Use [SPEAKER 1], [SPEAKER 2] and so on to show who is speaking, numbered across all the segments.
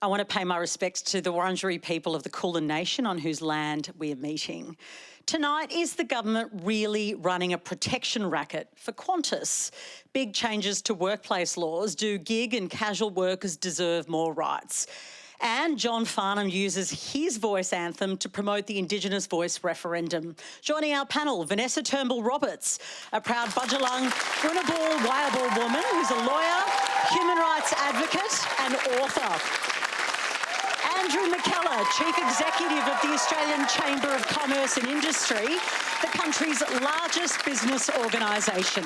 [SPEAKER 1] I want to pay my respects to the Wurundjeri people of the Kulin Nation on whose land we are meeting. Tonight, is the government really running a protection racket for Qantas? Big changes to workplace laws. Do gig and casual workers deserve more rights? And John Farnham uses his voice anthem to promote the Indigenous Voice referendum. Joining our panel, Vanessa Turnbull-Roberts, a proud Budjalung, Gunai Wayabal woman who's a lawyer, human rights advocate and author. McKellar, Chief Executive of the Australian Chamber of Commerce and Industry, the country's largest business organisation.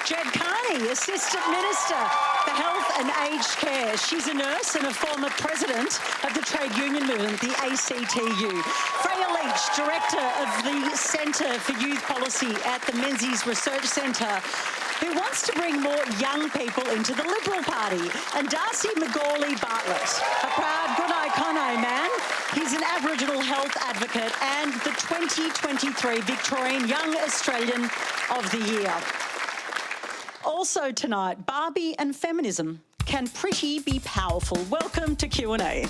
[SPEAKER 1] Kearney, Assistant Minister for Health and Aged Care. She's a nurse and a former president of the trade union movement, the ACTU. Freya Leach, Director of the Centre for Youth Policy at the Menzies Research Centre, who wants to bring more young people into the Liberal Party. And Darcy McGauley-Bartlett, a proud Kurnai man. He's an Aboriginal health advocate and the 2023 Victorian Young Australian of the Year. Also tonight, Barbie and feminism. Can pretty be powerful? Welcome to Q&A.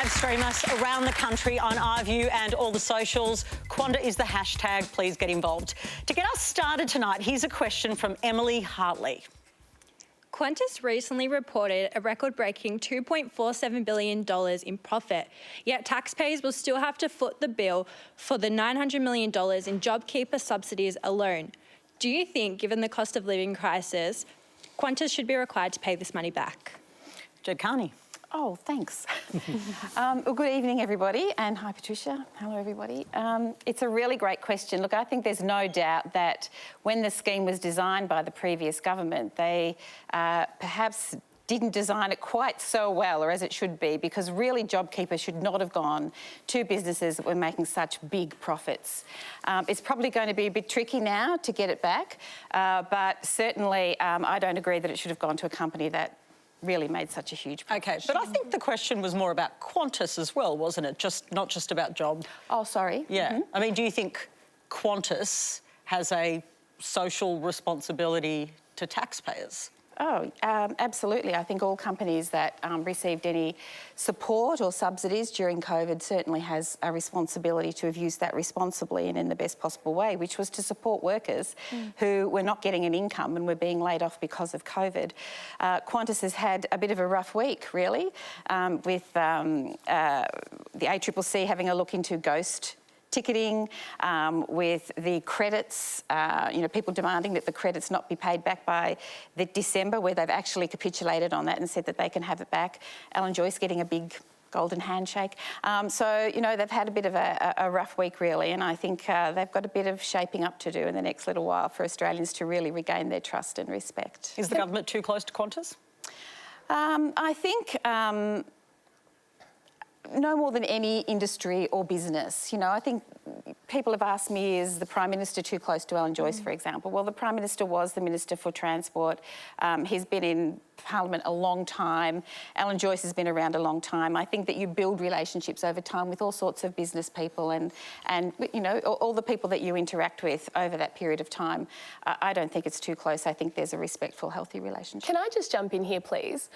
[SPEAKER 1] Stream us around the country on iView and all the socials. Qantas is the hashtag. Please get involved. To get us started tonight, here's a question from Emily Hartley.
[SPEAKER 2] Qantas recently reported a record-breaking $2.47 billion in profit, yet taxpayers will still have to foot the bill for the $900 million in JobKeeper subsidies alone. Do you think, given the cost of living crisis, Qantas should be required to pay this money back?
[SPEAKER 1] Kearney.
[SPEAKER 3] Oh, thanks. Well, good evening, everybody, and hi, Patricia. Hello, everybody. It's a really great question. Look, I think there's no doubt that when the scheme was designed by the previous government, they perhaps didn't design it quite so well, or as it should be, because really JobKeeper should not have gone to businesses that were making such big profits. It's probably going to be a bit tricky now to get it back, but certainly I don't agree that it should have gone to a company that really made such a huge profit.
[SPEAKER 1] OK, but I think the question was more about Qantas as well, wasn't it? Not just about job.
[SPEAKER 3] Oh, sorry.
[SPEAKER 1] Yeah. Mm-hmm. I mean, do you think Qantas has a social responsibility to taxpayers?
[SPEAKER 3] Oh, absolutely. I think all companies that received any support or subsidies during COVID certainly has a responsibility to have used that responsibly and in the best possible way, which was to support workers who were not getting an income and were being laid off because of COVID. Qantas has had a bit of a rough week, really, with the ACCC having a look into ghost ticketing, with the credits, people demanding that the credits not be paid back by the December, where they've actually capitulated on that and said that they can have it back. Alan Joyce getting a big golden handshake. They've had a bit of a rough week, really, and I think they've got a bit of shaping up to do in the next little while for Australians to really regain their trust and respect.
[SPEAKER 1] Is the government too close to Qantas?
[SPEAKER 3] I think no more than any industry or business. I think people have asked me, is the Prime Minister too close to Alan Joyce, for example? Well, the Prime Minister was the Minister for Transport. He's been in Parliament a long time. Alan Joyce has been around a long time. I think that you build relationships over time with all sorts of business people and all the people that you interact with over that period of time. I don't think it's too close. I think there's a respectful, healthy relationship.
[SPEAKER 4] Can I just jump in here, please?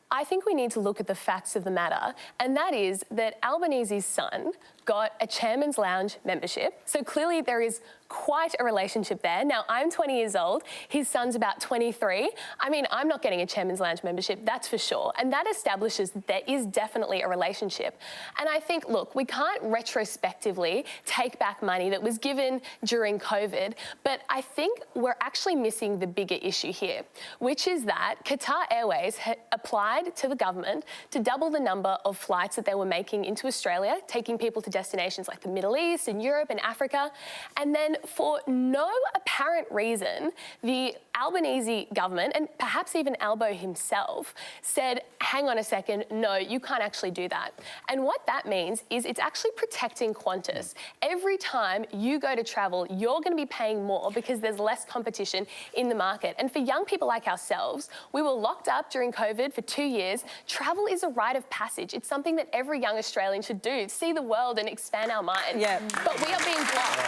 [SPEAKER 4] I think we need to look at the facts of the matter, and that is that Albanese's son got a Chairman's Lounge membership. So clearly there is quite a relationship there. Now, I'm 20 years old. His son's about 23. I mean, I'm not getting a Chairman's Lounge membership, that's for sure. And that establishes that there is definitely a relationship. And I think, look, we can't retrospectively take back money that was given during COVID, but I think we're actually missing the bigger issue here, which is that Qatar Airways had applied to the government to double the number of flights that they were making into Australia, taking people to destinations like the Middle East and Europe and Africa. And then for no apparent reason, the Albanese government, and perhaps even Albo himself, said, hang on a second, no, you can't actually do that. And what that means is it's actually protecting Qantas. Every time you go to travel, you're going to be paying more because there's less competition in the market. And for young people like ourselves, we were locked up during COVID for 2 years. Travel is a rite of passage. It's something that every young Australian should do, see the world and expand our minds.
[SPEAKER 1] Yeah.
[SPEAKER 4] But we are being blocked.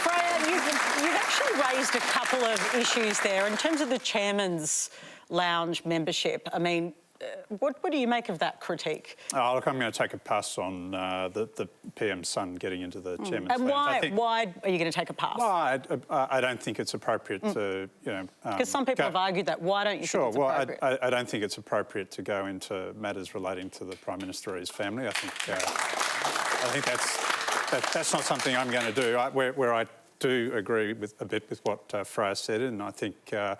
[SPEAKER 1] Freya, you've actually raised a couple of issues there. In terms of the Chairman's Lounge membership, I mean, what do you make of that critique?
[SPEAKER 5] Oh, look, I'm going to take a pass on the PM's son getting into the Chairman's
[SPEAKER 1] And
[SPEAKER 5] Lounge.
[SPEAKER 1] why are you going to take a pass?
[SPEAKER 5] Well, I don't think it's appropriate to, you know...
[SPEAKER 1] Because some people have argued that. Why don't you think it's appropriate?
[SPEAKER 5] Well, I don't think it's appropriate to go into matters relating to the Prime Minister or his family. I think that's not something I'm going to do. Where I do agree with a bit with what Freya said, and I think, you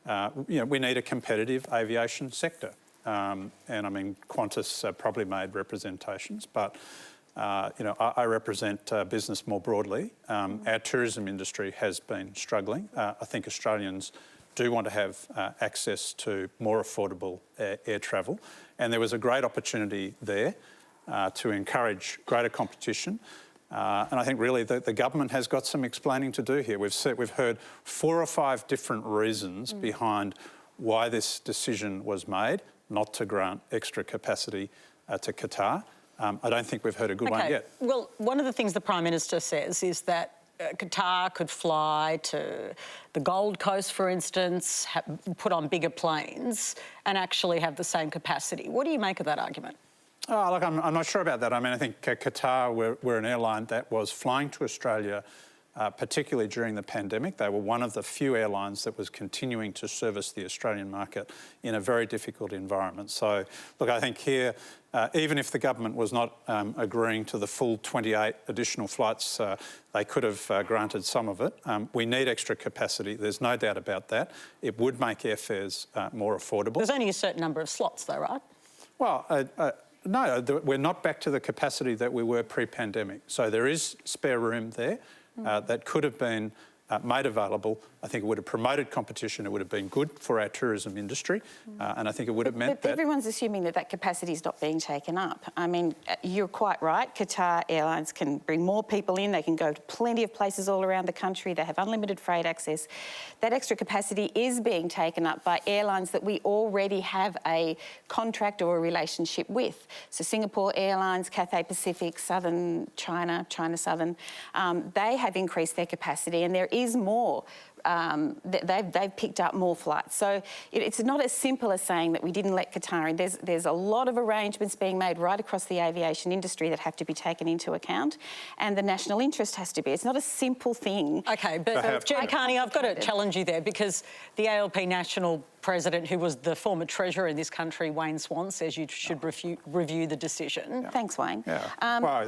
[SPEAKER 5] know, we need a competitive aviation sector. And I mean, Qantas probably made representations, but, you know, I represent business more broadly. Our tourism industry has been struggling. I think Australians do want to have access to more affordable air travel, and there was a great opportunity there to encourage greater competition. And I think really the government has got some explaining to do here. We've heard 4 or 5 different reasons behind why this decision was made not to grant extra capacity to Qatar. I don't think we've heard a good one yet.
[SPEAKER 1] Well, one of the things the Prime Minister says is that Qatar could fly to the Gold Coast, for instance, put on bigger planes and actually have the same capacity. What do you make of that argument?
[SPEAKER 5] Oh, look, I'm not sure about that. I mean, I think Qatar were an airline that was flying to Australia, particularly during the pandemic. They were one of the few airlines that was continuing to service the Australian market in a very difficult environment. So, look, I think here, even if the government was not agreeing to the full 28 additional flights, they could have granted some of it. We need extra capacity. There's no doubt about that. It would make airfares more affordable.
[SPEAKER 1] There's only a certain number of slots though, right?
[SPEAKER 5] Well, no, we're not back to the capacity that we were pre-pandemic. So there is spare room there that could have been made available. I think it would have promoted competition. It would have been good for our tourism industry. And I think it would have meant
[SPEAKER 3] that... But everyone's assuming that capacity is not being taken up. I mean, you're quite right. Qatar Airlines can bring more people in. They can go to plenty of places all around the country. They have unlimited freight access. That extra capacity is being taken up by airlines that we already have a contract or a relationship with. So Singapore Airlines, Cathay Pacific, Southern China, China Southern, they have increased their capacity, and there is more. They've picked up more flights. So it's not as simple as saying that we didn't let Qatar in. There's a lot of arrangements being made right across the aviation industry that have to be taken into account, and the national interest has to be. It's not a simple thing.
[SPEAKER 1] OK, but Jed Kearney, I've got to challenge you there, because the ALP National President, who was the former Treasurer in this country, Wayne Swan, says you should review the decision.
[SPEAKER 3] Yeah. Thanks, Wayne.
[SPEAKER 5] Yeah.
[SPEAKER 3] No, I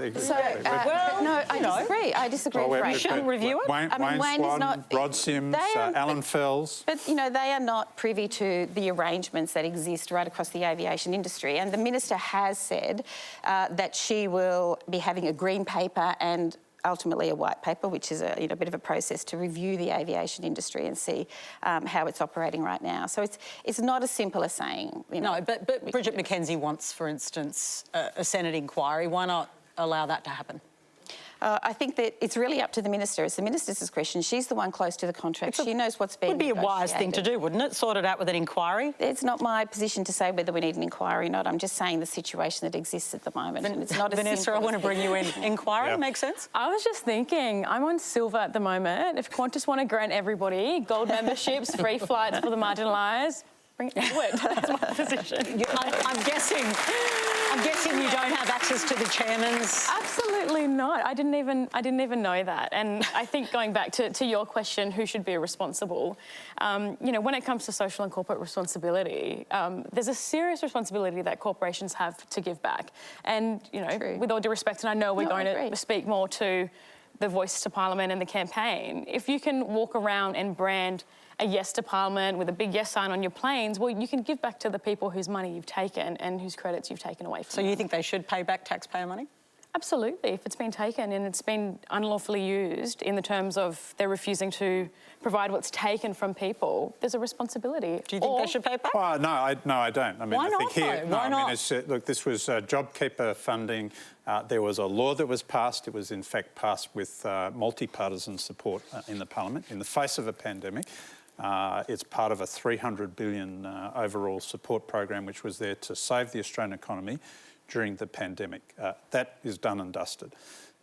[SPEAKER 3] disagree.
[SPEAKER 1] Well, you shouldn't review it.
[SPEAKER 5] Wayne Swan,
[SPEAKER 3] is not...
[SPEAKER 5] Rod Sims, Alan Fells.
[SPEAKER 3] But, you know, they are not privy to the arrangements that exist right across the aviation industry. And the Minister has said that she will be having a green paper and ultimately a white paper, which is a bit of a process to review the aviation industry and see how it's operating right now. So it's not as simple as saying, you know...
[SPEAKER 1] No, but Bridget McKenzie wants, for instance, a Senate inquiry. Why not allow that to happen?
[SPEAKER 3] I think that it's really up to the Minister. It's the Minister's discretion. She's the one close to the contract. She knows what's being negotiated.
[SPEAKER 1] Would be a wise thing to do, wouldn't it? Sort it out with an inquiry?
[SPEAKER 3] It's not my position to say whether we need an inquiry or not. I'm just saying the situation that exists at the moment. And it's not as
[SPEAKER 1] Vanessa, I want to bring you in. Inquiry, makes sense?
[SPEAKER 6] I was just thinking, I'm on silver at the moment. If Qantas want to grant everybody gold memberships, free flights for the marginalised, bring it forward. That's my position.
[SPEAKER 1] I'm guessing you don't have access to the chairman's.
[SPEAKER 6] Absolutely not. I didn't even know that. And I think going back to your question, who should be responsible? You know, when it comes to social and corporate responsibility, there's a serious responsibility that corporations have to give back. And you know, with all due respect, and I know we're going to speak more to the Voice to Parliament and the campaign. If you can walk around and brand a yes to Parliament with a big yes sign on your planes, well, you can give back to the people whose money you've taken and whose credits you've taken away from them.
[SPEAKER 1] So you think they should pay back taxpayer money?
[SPEAKER 6] Absolutely. If it's been taken and it's been unlawfully used in the terms of they're refusing to provide what's taken from people, there's a responsibility.
[SPEAKER 1] Do you think they should pay back?
[SPEAKER 5] Well, no, I don't. I mean,
[SPEAKER 1] Why
[SPEAKER 5] I think
[SPEAKER 1] not,
[SPEAKER 5] here,
[SPEAKER 1] though?
[SPEAKER 5] no,
[SPEAKER 1] Why
[SPEAKER 5] I
[SPEAKER 1] not?
[SPEAKER 5] mean, look, this was JobKeeper funding. There was a law that was passed. It was in fact passed with multi-partisan support in the Parliament in the face of a pandemic. It's part of a $300 billion overall support program, which was there to save the Australian economy during the pandemic. That is done and dusted.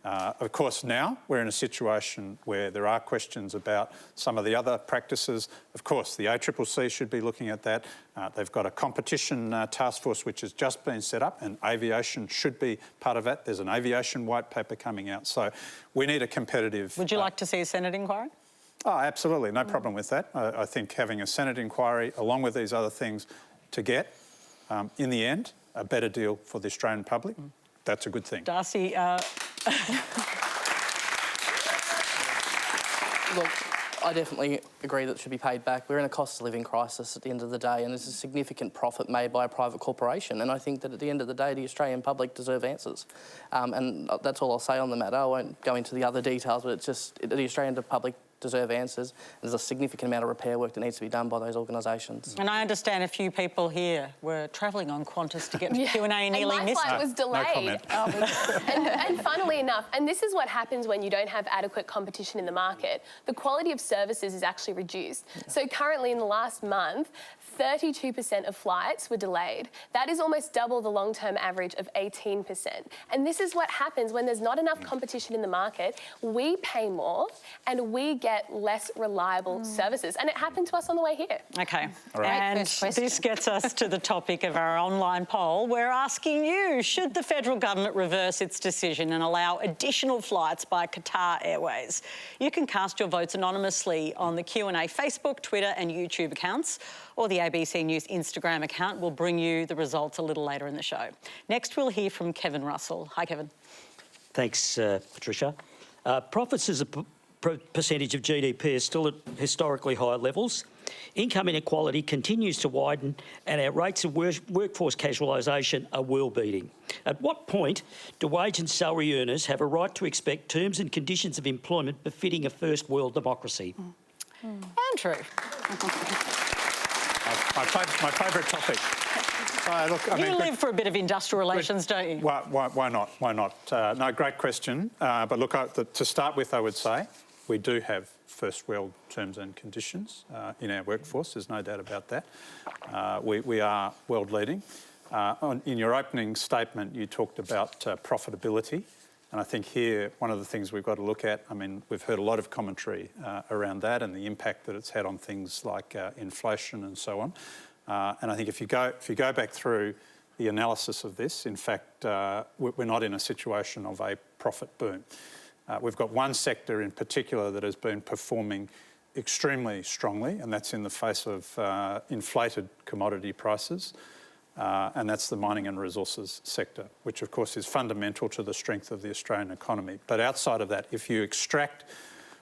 [SPEAKER 5] Of course, now we're in a situation where there are questions about some of the other practices. Of course, the ACCC should be looking at that. They've got a competition task force which has just been set up, and aviation should be part of that. There's an aviation white paper coming out. So we need a competitive...
[SPEAKER 1] Would you like to see a Senate inquiry?
[SPEAKER 5] Oh, absolutely. No problem with that. I think having a Senate inquiry along with these other things to get, in the end, a better deal for the Australian public, that's a good thing.
[SPEAKER 1] Darcy,
[SPEAKER 7] Look, I definitely agree that it should be paid back. We're in a cost of living crisis at the end of the day, and there's a significant profit made by a private corporation. And I think that at the end of the day, the Australian public deserve answers. And that's all I'll say on the matter. I won't go into the other details, but it's just the Australian public deserve answers. There's a significant amount of repair work that needs to be done by those organisations.
[SPEAKER 1] and I understand a few people here were travelling on Qantas to get to Q&A and nearly
[SPEAKER 4] and my
[SPEAKER 1] missed
[SPEAKER 4] flight
[SPEAKER 1] it.
[SPEAKER 4] was delayed. And funnily enough, and this is what happens when you don't have adequate competition in the market, the quality of services is actually reduced. So currently in the last month, 32% of flights were delayed. That is almost double the long-term average of 18%. And this is what happens when there's not enough competition in the market. We pay more and we get less reliable services. And it happened to us on the way here.
[SPEAKER 1] OK,
[SPEAKER 5] right.
[SPEAKER 1] and
[SPEAKER 3] First question.
[SPEAKER 1] this gets us to the topic of our online poll. We're asking you, should the federal government reverse its decision and allow additional flights by Qatar Airways? You can cast your votes anonymously on the Q&A Facebook, Twitter and YouTube accounts, or the ABC News Instagram account. We'll bring you the results a little later in the show. Next, we'll hear from Kevin Russell. Hi, Kevin.
[SPEAKER 8] Thanks, Patricia. Profits as a percentage of GDP are still at historically high levels. Income inequality continues to widen and our rates of workforce casualisation are world-beating. At what point do wage and salary earners have a right to expect terms and conditions of employment befitting a first world democracy?
[SPEAKER 1] Andrew.
[SPEAKER 5] My favourite topic. Look, I
[SPEAKER 1] You
[SPEAKER 5] mean,
[SPEAKER 1] live for a bit of industrial relations, don't you?
[SPEAKER 5] Why not? Why not? No, great question. But look, to start with, I would say we do have first world terms and conditions in our workforce. There's no doubt about that. We are world leading. In your opening statement, you talked about profitability. And I think here, one of the things we've got to look at, I mean, we've heard a lot of commentary around that and the impact that it's had on things like inflation and so on. And I think if you go back through the analysis of this, in fact, we're not in a situation of a profit boom. We've got one sector in particular that has been performing extremely strongly, and that's in the face of inflated commodity prices. And that's the mining and resources sector, which of course is fundamental to the strength of the Australian economy. But outside of that, if you extract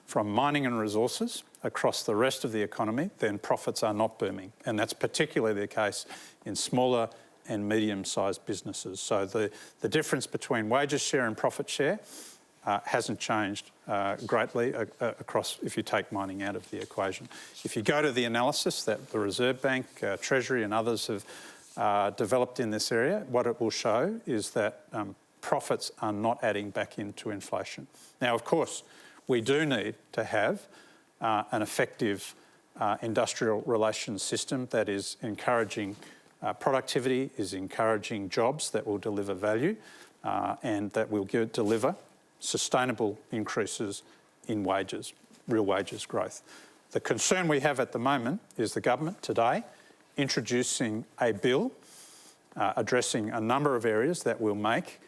[SPEAKER 5] from mining and resources across the rest of the economy, then profits are not booming. And that's particularly the case in smaller and medium-sized businesses. So the difference between wages share and profit share hasn't changed greatly across, if you take mining out of the equation. If you go to the analysis that the Reserve Bank, Treasury and others have developed in this area, what it will show is that profits are not adding back into inflation. Now, of course, we do need to have an effective industrial relations system that is encouraging productivity, is encouraging jobs that will deliver value and that will deliver sustainable increases in wages, real wages growth. The concern we have at the moment is the government today introducing a bill addressing a number of areas that will make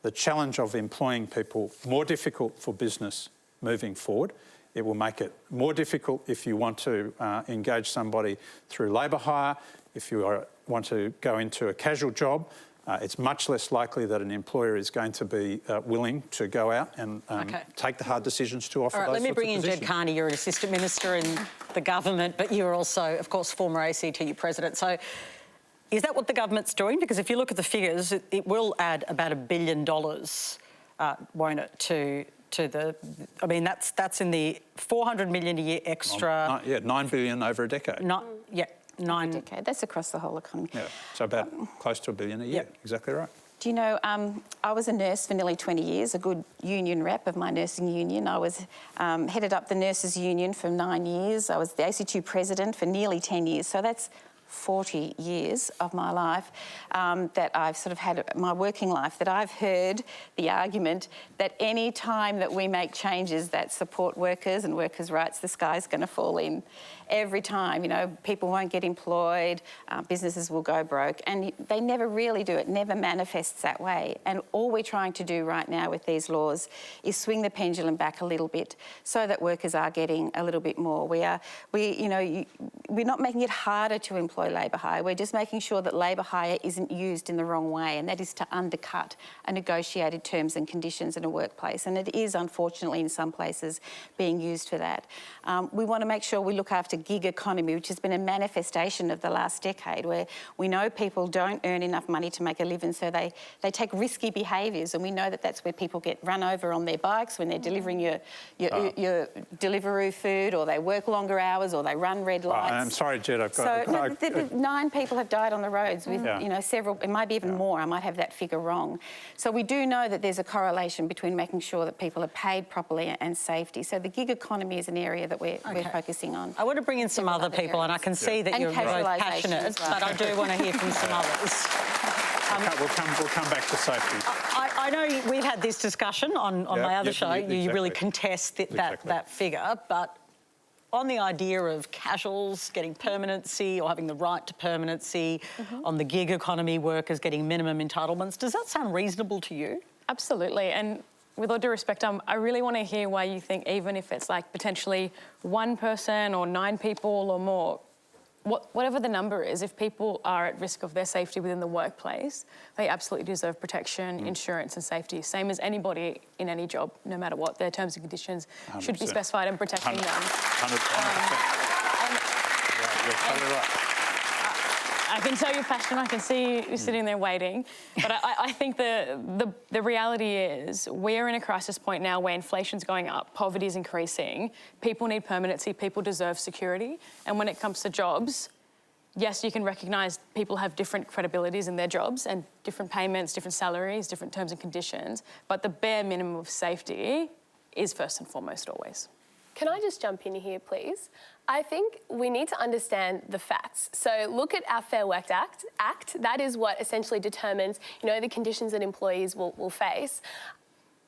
[SPEAKER 5] the challenge of employing people more difficult for business moving forward. It will make it more difficult if you want to engage somebody through labour hire, if you want to go into a casual job. It's much less likely that an employer is going to be willing to go out and take the hard decisions to offer those
[SPEAKER 1] All right, let me
[SPEAKER 5] sorts
[SPEAKER 1] bring
[SPEAKER 5] of
[SPEAKER 1] in Jed
[SPEAKER 5] positions.
[SPEAKER 1] Kearney. You're an assistant minister in the government, but you're also, of course, former ACTU president. So is that what the government's doing? Because if you look at the figures, it will add about $1 billion
[SPEAKER 9] won't it, to the... I mean, that's in the $400 million a year extra...
[SPEAKER 5] Yeah, $9 billion over a decade.
[SPEAKER 3] A decade. That's across the whole economy.
[SPEAKER 5] Yeah, so about close to $1 billion a year.
[SPEAKER 9] Yep.
[SPEAKER 5] Exactly right.
[SPEAKER 3] Do you know, I was a nurse for nearly 20 years, a good union rep of my nursing union. I was headed up the nurses union for 9 years. I was the ACTU president for nearly 10 years. So that's 40 years of my life that I've sort of had, my working life, that I've heard the argument that any time that we make changes that support workers and workers' rights, the sky's going to fall in. Every time, you know, people won't get employed, businesses will go broke, and they never really do. It never manifests that way. And all we're trying to do right now with these laws is swing the pendulum back a little bit so that workers are getting a little bit more. We're not making it harder to employ labour hire. We're just making sure that labour hire isn't used in the wrong way, and that is to undercut a negotiated terms and conditions in a workplace. And it is, unfortunately, in some places being used for that. We want to make sure we look after gig economy, which has been a manifestation of the last decade, where we know people don't earn enough money to make a living, so they take risky behaviours, and we know that that's where people get run over on their bikes when they're delivering your Deliveroo food, or they work longer hours, or they run red lights.
[SPEAKER 5] I'm sorry, Jed, I've got...
[SPEAKER 3] So 9 people have died on the roads with, you know, several, it might be even more, I might have that figure wrong. So we do know that there's a correlation between making sure that people are paid properly and safety. So the gig economy is an area that we're focusing on.
[SPEAKER 9] I want to bring in some other people, and I can see that you're both passionate, but I do want to hear from some others.
[SPEAKER 5] We'll come back to safety.
[SPEAKER 9] I know we've had this discussion on my other show.
[SPEAKER 5] Exactly.
[SPEAKER 9] You really contest that figure, but on the idea of casuals getting permanency or having the right to permanency, on the gig economy, workers getting minimum entitlements, does that sound reasonable to you?
[SPEAKER 6] Absolutely. And with all due respect, I really want to hear why you think, even if it's like potentially 1 person or 9 people or more, whatever the number is, if people are at risk of their safety within the workplace, they absolutely deserve protection, insurance and safety, same as anybody in any job, no matter what. Their terms and conditions 100%. Should be specified and protecting
[SPEAKER 5] 100%.
[SPEAKER 6] them.
[SPEAKER 5] 100%. You're totally right.
[SPEAKER 6] I can tell you're passionate. I can see you sitting there waiting. But I think the reality is we're in a crisis point now where inflation's going up, poverty is increasing, people need permanency, people deserve security. And when it comes to jobs, yes, you can recognise people have different credibilities in their jobs and different payments, different salaries, different terms and conditions, but the bare minimum of safety is first and foremost always.
[SPEAKER 4] Can I just jump in here, please? I think we need to understand the facts. So look at our Fair Work Act. That is what essentially determines, you know, the conditions that employees will face.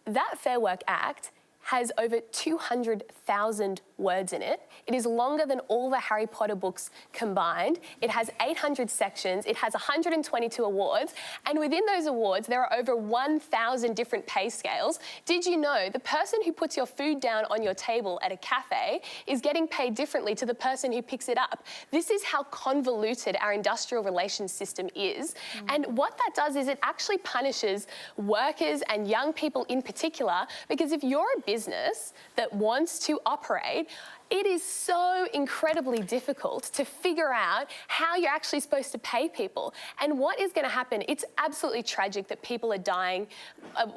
[SPEAKER 4] That Fair Work Act has over 200,000 words in it. It is longer than all the Harry Potter books combined. It has 800 sections. It has 122 awards. And within those awards, there are over 1,000 different pay scales. Did you know the person who puts your food down on your table at a cafe is getting paid differently to the person who picks it up? This is how convoluted our industrial relations system is. And what that does is it actually punishes workers and young people in particular, because if you're a business that wants to operate, it is so incredibly difficult to figure out how you're actually supposed to pay people. And what is going to happen? It's absolutely tragic that people are dying.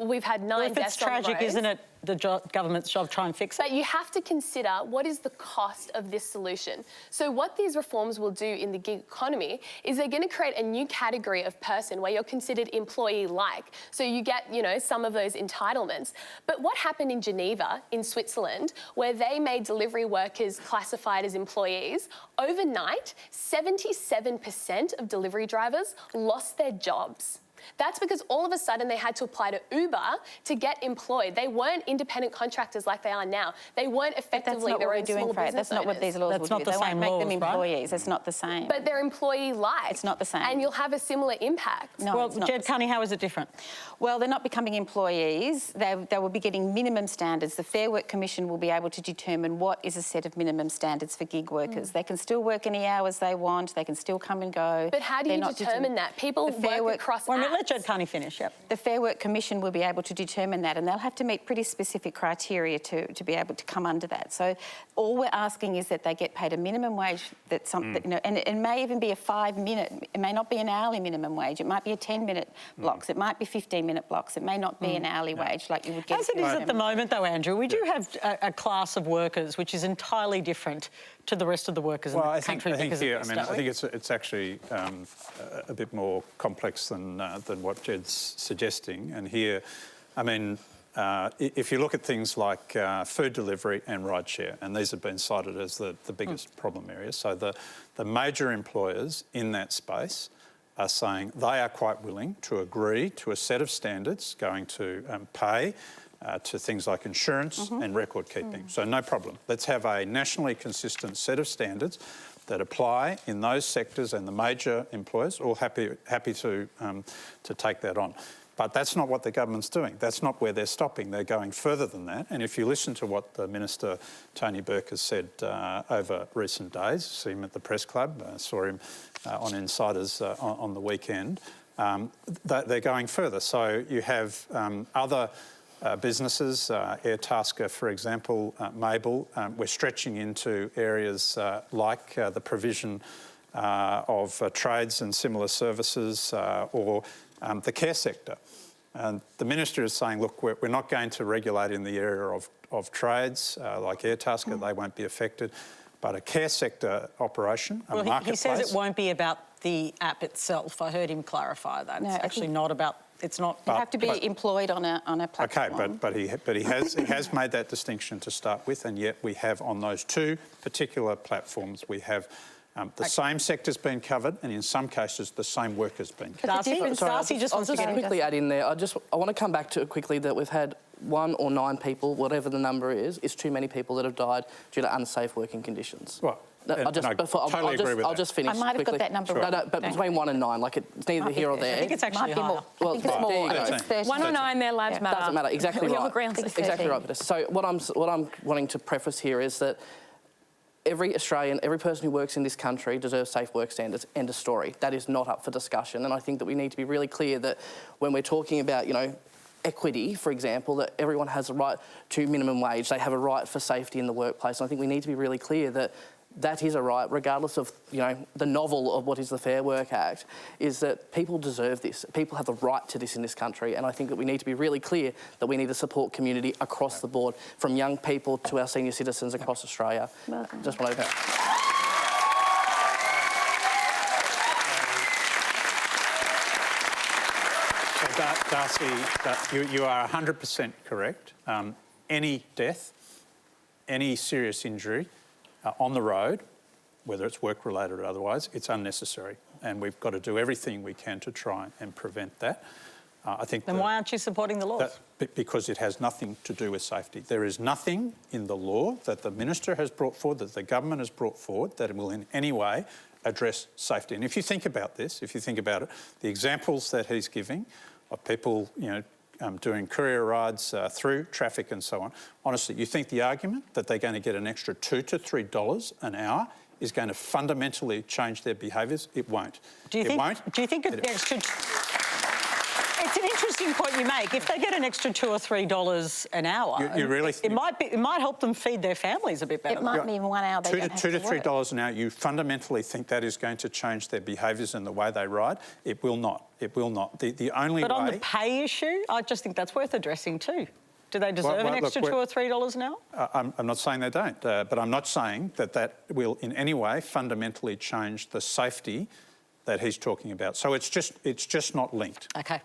[SPEAKER 4] We've had 9 deaths on the road.
[SPEAKER 9] It's tragic, isn't it? The government's job to try and fix it.
[SPEAKER 4] But you have to consider what is the cost of this solution. So what these reforms will do in the gig economy is they're going to create a new category of person where you're considered employee-like. So you get, you know, some of those entitlements. But what happened in Geneva, in Switzerland, where they made delivery workers classified as employees, overnight, 77% of delivery drivers lost their jobs. That's because all of a sudden they had to apply to Uber to get employed. They weren't independent contractors like they are now. They weren't effectively their own small business owners.
[SPEAKER 3] That's not what these laws will do. They won't make them employees. It's not the same.
[SPEAKER 4] But they're employee-like.
[SPEAKER 3] It's not the same.
[SPEAKER 4] And you'll have a similar impact.
[SPEAKER 3] No,
[SPEAKER 9] well, Jed Kearney, how is it different?
[SPEAKER 3] Well, they're not becoming employees. They will be getting minimum standards. The Fair Work Commission will be able to determine what is a set of minimum standards for gig workers. They can still work any hours they want. They can still come and go.
[SPEAKER 4] But how do you determine that? People work across apps.
[SPEAKER 9] let Jed Kearney finish, yep.
[SPEAKER 3] The Fair Work Commission will be able to determine that, and they'll have to meet pretty specific criteria to be able to come under that. So all we're asking is that they get paid a minimum wage that's something, you know, and it may even be a 5-minute, it may not be an hourly minimum wage, it might be a 10-minute blocks, it might be 15-minute blocks, it may not be an hourly wage like you would get.
[SPEAKER 9] As it is at the moment, though, Andrew, we do have a class of workers which is entirely different to the rest of the workers in the country.
[SPEAKER 5] I think it's actually a bit more complex than what Jed's suggesting. And here, I mean, if you look at things like food delivery and rideshare, and these have been cited as the biggest problem areas, so the major employers in that space are saying they are quite willing to agree to a set of standards going to pay to things like insurance and record keeping. So no problem. Let's have a nationally consistent set of standards that apply in those sectors, and the major employers all happy to take that on. But that's not what the government's doing. That's not where they're stopping. They're going further than that. And if you listen to what the Minister, Tony Burke, has said over recent days, see him at the press club, saw him on Insiders on the weekend, they're going further. So you have other businesses, Airtasker, for example, Mabel, we're stretching into areas like the provision of trades and similar services or the care sector. And the Minister is saying, look, we're not going to regulate in the area of trades like Airtasker, they won't be affected, but a care sector operation, a marketplace...
[SPEAKER 9] He says it won't be about the app itself. I heard him clarify that.
[SPEAKER 3] No,
[SPEAKER 9] it's actually not about... It's not...
[SPEAKER 3] You have to be employed on a platform.
[SPEAKER 5] Okay, but he has made that distinction to start with, and yet we have on those two particular platforms, we have the same sectors being covered, and in some cases the same workers being covered.
[SPEAKER 9] Darcy just wants to
[SPEAKER 7] quickly add in there. I want to come back to quickly that we've had 1 or 9 people, whatever the number is too many people that have died due to unsafe working conditions.
[SPEAKER 5] Well,
[SPEAKER 7] I'll just finish.
[SPEAKER 3] I might have got that number wrong.
[SPEAKER 7] No, but between 1 and 9, like it's neither here or there.
[SPEAKER 9] I think it's actually higher.
[SPEAKER 7] Well,
[SPEAKER 3] it's more.
[SPEAKER 7] There you go.
[SPEAKER 2] 1 or 9, their lives matter.
[SPEAKER 7] Doesn't matter. Exactly right. Exactly right, Vanessa. So what I'm wanting to preface here is that every Australian, every person who works in this country deserves safe work standards. End of story. That is not up for discussion. And I think that we need to be really clear that when we're talking about, equity, for example, that everyone has a right to minimum wage. They have a right for safety in the workplace. And I think we need to be really clear that that is a right, regardless of, the novel of what is the Fair Work Act, is that people deserve this. People have the right to this in this country, and I think that we need to be really clear that we need to support community across the board, from young people to our senior citizens across Australia.
[SPEAKER 3] Welcome.
[SPEAKER 7] Just want to...
[SPEAKER 5] Darcy, you are 100% correct. Any death, any serious injury on the road, whether it's work-related or otherwise, it's unnecessary. And we've got to do everything we can to try and prevent that. I think.
[SPEAKER 9] Then why aren't you supporting the laws?
[SPEAKER 5] Because it has nothing to do with safety. There is nothing in the law that the Minister has brought forward, that the government has brought forward, that it will in any way address safety. And if you think about this, if you think about it, the examples that he's giving of people, doing courier rides through traffic and so on, honestly, you think the argument that they're going to get an extra $2 to $3 an hour is going to fundamentally change their behaviours? It won't.
[SPEAKER 9] Do you think an extra... It's an interesting point you make. If they get an extra $2 or $3 an hour,
[SPEAKER 5] you really
[SPEAKER 9] it might help them feed their families a bit better.
[SPEAKER 3] It might be in 1 hour they don't have to
[SPEAKER 5] $2 to $3 an hour, you fundamentally think that is going to change their behaviours and the way they ride? It will not. It will not. The only way...
[SPEAKER 9] But on the pay issue, I just think that's worth addressing too. Do they deserve an extra $2 or $3 an hour?
[SPEAKER 5] I'm not saying they don't, but I'm not saying that will in any way fundamentally change the safety that he's talking about. So it's just not linked.
[SPEAKER 9] Okay.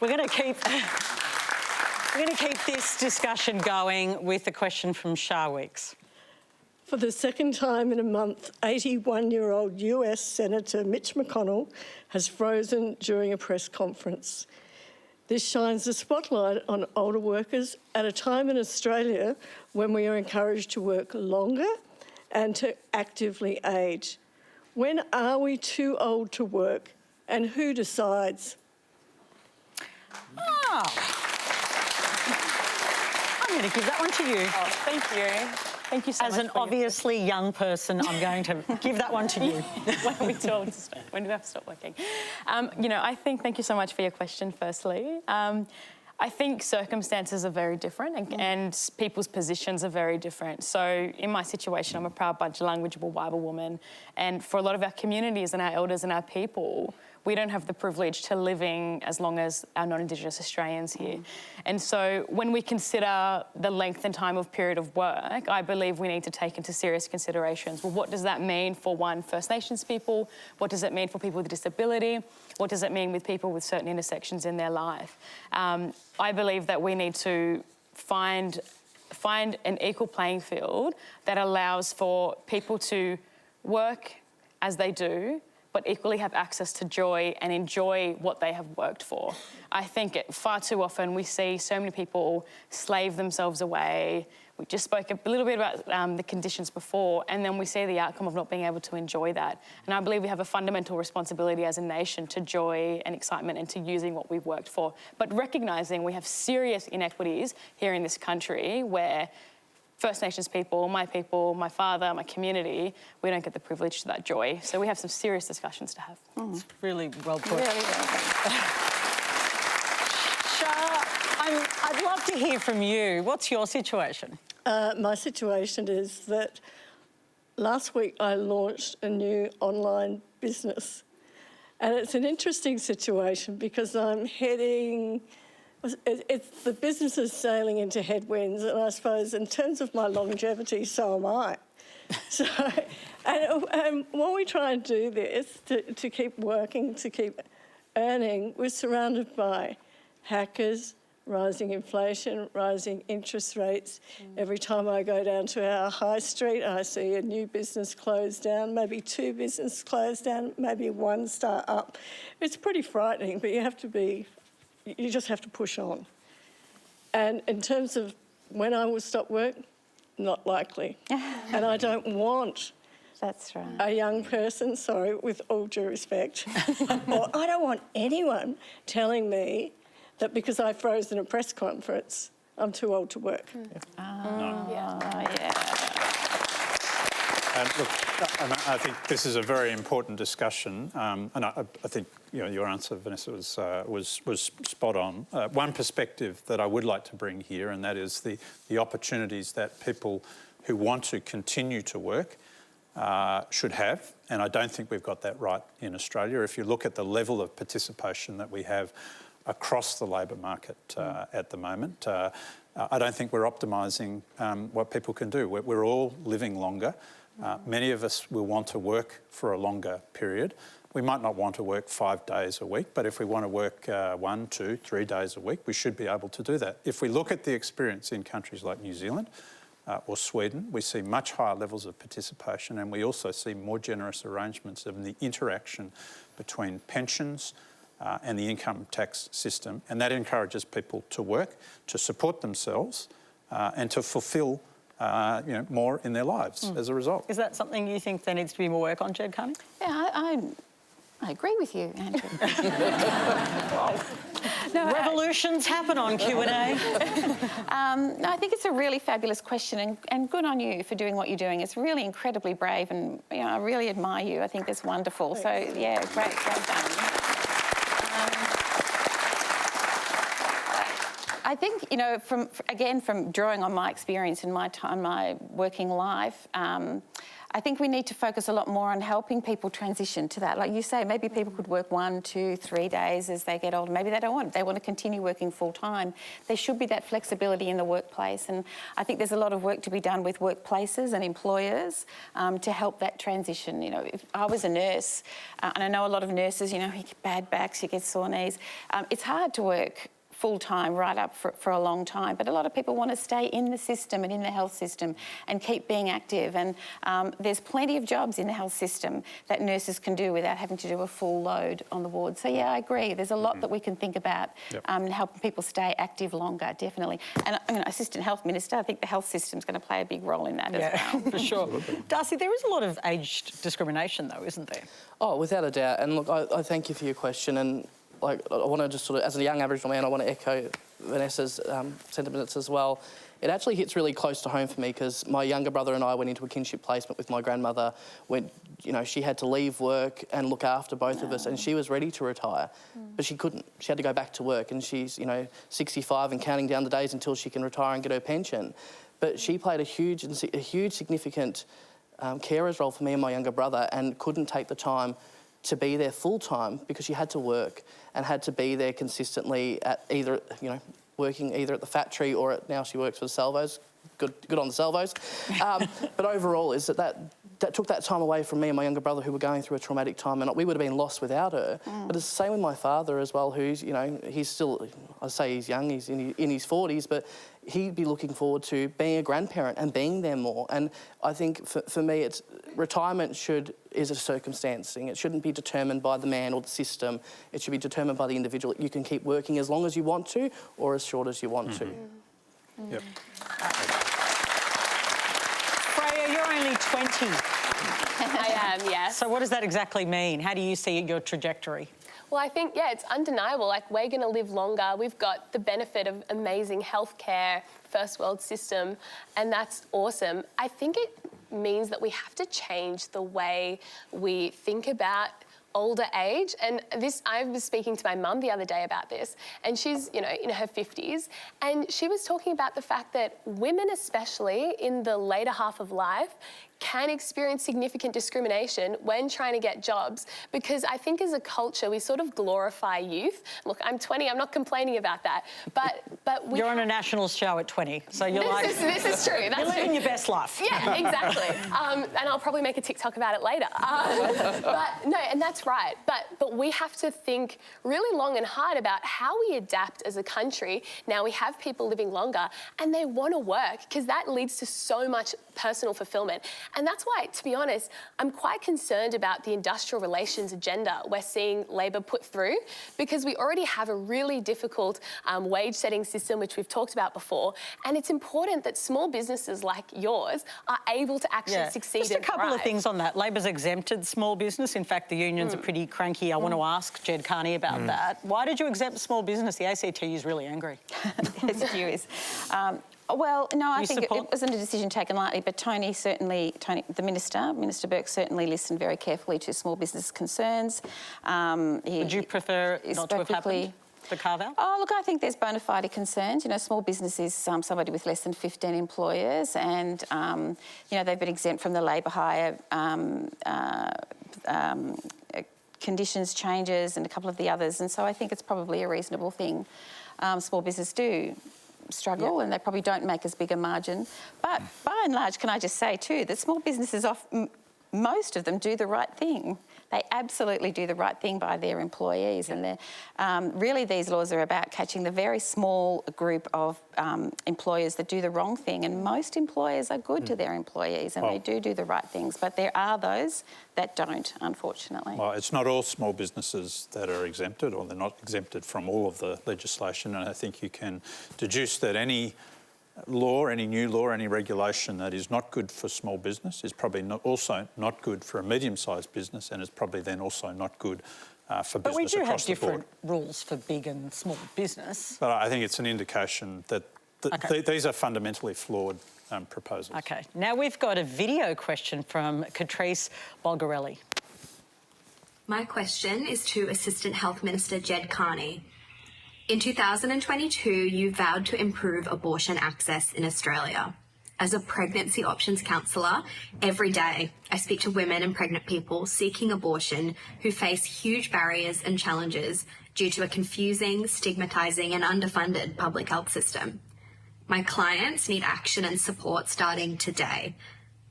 [SPEAKER 9] We're going to keep this discussion going with a question from Shah Weeks.
[SPEAKER 10] For the second time in a month, 81-year-old US Senator Mitch McConnell has frozen during a press conference. This shines a spotlight on older workers at a time in Australia when we are encouraged to work longer and to actively age. When are we too old to work, and who decides?
[SPEAKER 9] I'm going to give that one to you.
[SPEAKER 6] Oh, thank you. Thank you so much.
[SPEAKER 9] As an obviously young person, I'm going to give that one to you.
[SPEAKER 6] When are we told to stop? When do we have to stop working? Thank you so much for your question, firstly. I think circumstances are very different and people's positions are very different. So in my situation, I'm a proud languageable Bible woman, and for a lot of our communities and our elders and our people, we don't have the privilege to living as long as our non-Indigenous Australians here. And so when we consider the length and time of period of work, I believe we need to take into serious considerations. Well, what does that mean for First Nations people? What does it mean for people with disability? What does it mean with people with certain intersections in their life? I believe that we need to find an equal playing field that allows for people to work as they do, but equally have access to joy and enjoy what they have worked for. I think far too often we see so many people slave themselves away. We just spoke a little bit about the conditions before, and then we see the outcome of not being able to enjoy that. And I believe we have a fundamental responsibility as a nation to joy and excitement and to using what we've worked for, but recognising we have serious inequities here in this country where First Nations people, my father, my community, we don't get the privilege to that joy. So we have some serious discussions to have.
[SPEAKER 9] It's really well put.
[SPEAKER 3] Really well done.
[SPEAKER 9] Shah, I'd love to hear from you. What's your situation?
[SPEAKER 10] My situation is that last week I launched a new online business, and it's an interesting situation because I'm heading... the business is sailing into headwinds, and I suppose in terms of my longevity, so am I. So, and while we try and do this, to keep working, to keep earning, we're surrounded by hackers, rising inflation, rising interest rates. Every time I go down to our high street, I see a new business close down, maybe two businesses close down, maybe one start up. It's pretty frightening, but you just have to push on. And in terms of when I will stop work, not likely. And I don't want
[SPEAKER 3] That's right.
[SPEAKER 10] a young person, sorry, with all due respect, or I don't want anyone telling me that because I froze in a press conference, I'm too old to work.
[SPEAKER 5] Look, I think this is a very important discussion, and I think your answer, Vanessa, was spot on. One perspective that I would like to bring here, and that is the opportunities that people who want to continue to work should have, and I don't think we've got that right in Australia. If you look at the level of participation that we have across the labour market at the moment, I don't think we're optimising what people can do. We're all living longer. Many of us will want to work for a longer period. We might not want to work 5 days a week, but if we want to work 1, 2, 3 days a week, we should be able to do that. If we look at the experience in countries like New Zealand or Sweden, we see much higher levels of participation, and we also see more generous arrangements of the interaction between pensions and the income tax system, and that encourages people to work, to support themselves and to fulfil more in their lives as a result.
[SPEAKER 9] Is that something you think there needs to be more work on, Jed Kearney?
[SPEAKER 3] Yeah, I agree with you, Andrew.
[SPEAKER 9] Revolutions happen on Q&A.
[SPEAKER 3] No, I think it's a really fabulous question, and good on you for doing what you're doing. It's really incredibly brave, and I really admire you. I think that's wonderful. Thanks. So, yeah, great, well done. I think, from drawing on my experience in my working life, I think we need to focus a lot more on helping people transition to that. Like you say, maybe people could work 1, 2, 3 days as they get older. Maybe they don't want it. They want to continue working full time. There should be that flexibility in the workplace. And I think there's a lot of work to be done with workplaces and employers to help that transition. If I was a nurse, and I know a lot of nurses, you get bad backs, you get sore knees. It's hard to work full-time right up for a long time, but a lot of people want to stay in the system and in the health system and keep being active, and there's plenty of jobs in the health system that nurses can do without having to do a full load on the ward. So yeah, I agree, there's a lot that we can think about helping people stay active longer, definitely. And Assistant Health Minister, I think the health system's going to play a big role in that as well.
[SPEAKER 9] For sure. Darcy, there is a lot of age discrimination though, isn't there?
[SPEAKER 7] Oh, without a doubt, and look, I thank you for your question, and I want to just as a young Aboriginal man, I want to echo Vanessa's sentiments as well. It actually hits really close to home for me because my younger brother and I went into a kinship placement with my grandmother when, she had to leave work and look after both of us, and she was ready to retire, but she couldn't. She had to go back to work, and she's, 65 and counting down the days until she can retire and get her pension. But she played a huge, significant carer's role for me and my younger brother, and couldn't take the time to be there full time because she had to work and had to be there consistently at either, working either at the factory or now she works for the salvos. Good on the salvos. But overall is that took that time away from me and my younger brother who were going through a traumatic time, and we would have been lost without her. But it's the same with my father as well, who's, he's still, I say he's young, he's in his 40s, but he'd be looking forward to being a grandparent and being there more. And I think for me, retirement is a circumstance thing. It shouldn't be determined by the man or the system. It should be determined by the individual. You can keep working as long as you want to or as short as you want to.
[SPEAKER 5] Yep.
[SPEAKER 9] Freya, you're only 20.
[SPEAKER 4] I am, yes.
[SPEAKER 9] So what does that exactly mean? How do you see your trajectory?
[SPEAKER 4] Well, I think, it's undeniable. Like, we're going to live longer. We've got the benefit of amazing healthcare, first world system, and that's awesome. I think it means that we have to change the way we think about older age. And I was speaking to my mum the other day about this, and she's, in her 50s, and she was talking about the fact that women, especially in the later half of life, can experience significant discrimination when trying to get jobs, because I think as a culture we sort of glorify youth. Look, I'm 20, I'm not complaining about that, but
[SPEAKER 9] you're on a national show at 20, so you're
[SPEAKER 4] this is true. That's
[SPEAKER 9] you're living
[SPEAKER 4] true.
[SPEAKER 9] your best life.
[SPEAKER 4] Yeah, exactly. And I'll probably make a TikTok about it later. But no, and that's right. But we have to think really long and hard about how we adapt as a country. Now we have people living longer and they want to work, because that leads to so much personal fulfillment. And that's why, to be honest, I'm quite concerned about the industrial relations agenda we're seeing Labor put through, because we already have a really difficult wage-setting system, which we've talked about before, and it's important that small businesses like yours are able to actually succeed and thrive.
[SPEAKER 9] Just a couple of things on that. Labor's exempted small business. In fact, the unions are pretty cranky. I want to ask Jed Kearney about that. Why did you exempt small business? The ACT is really angry.
[SPEAKER 3] Yes, it is. Well, no, I think it wasn't a decision taken lightly, but Tony, the Minister Burke, certainly listened very carefully to small business concerns.
[SPEAKER 9] Would you prefer not to have happened, the carve-out?
[SPEAKER 3] Oh, look, I think there's bona fide concerns. Small business is somebody with less than 15 employers, and, they've been exempt from the labour hire conditions changes and a couple of the others, and so I think it's probably a reasonable thing. Small business do struggle and they probably don't make as big a margin. But by and large, can I just say too, that small businesses, most of them do the right thing. They absolutely do the right thing by their employees. And really these laws are about catching the very small group of employers that do the wrong thing. And most employers are good to their employees and they do the right things. But there are those that don't, unfortunately.
[SPEAKER 5] Well, it's not all small businesses that are exempted, or they're not exempted from all of the legislation. And I think you can deduce that any law, any new law, any regulation that is not good for small business is probably also not good for a medium-sized business, and is probably then also not good for business across the board.
[SPEAKER 9] But we do have different rules for big and small business.
[SPEAKER 5] But I think it's an indication that these are fundamentally flawed proposals.
[SPEAKER 9] OK. Now we've got a video question from Catrice Bulgarelli.
[SPEAKER 11] My question is to Assistant Health Minister Jed Kearney. In 2022, you vowed to improve abortion access in Australia. As a pregnancy options counsellor, every day I speak to women and pregnant people seeking abortion who face huge barriers and challenges due to a confusing, stigmatising and underfunded public health system. My clients need action and support starting today.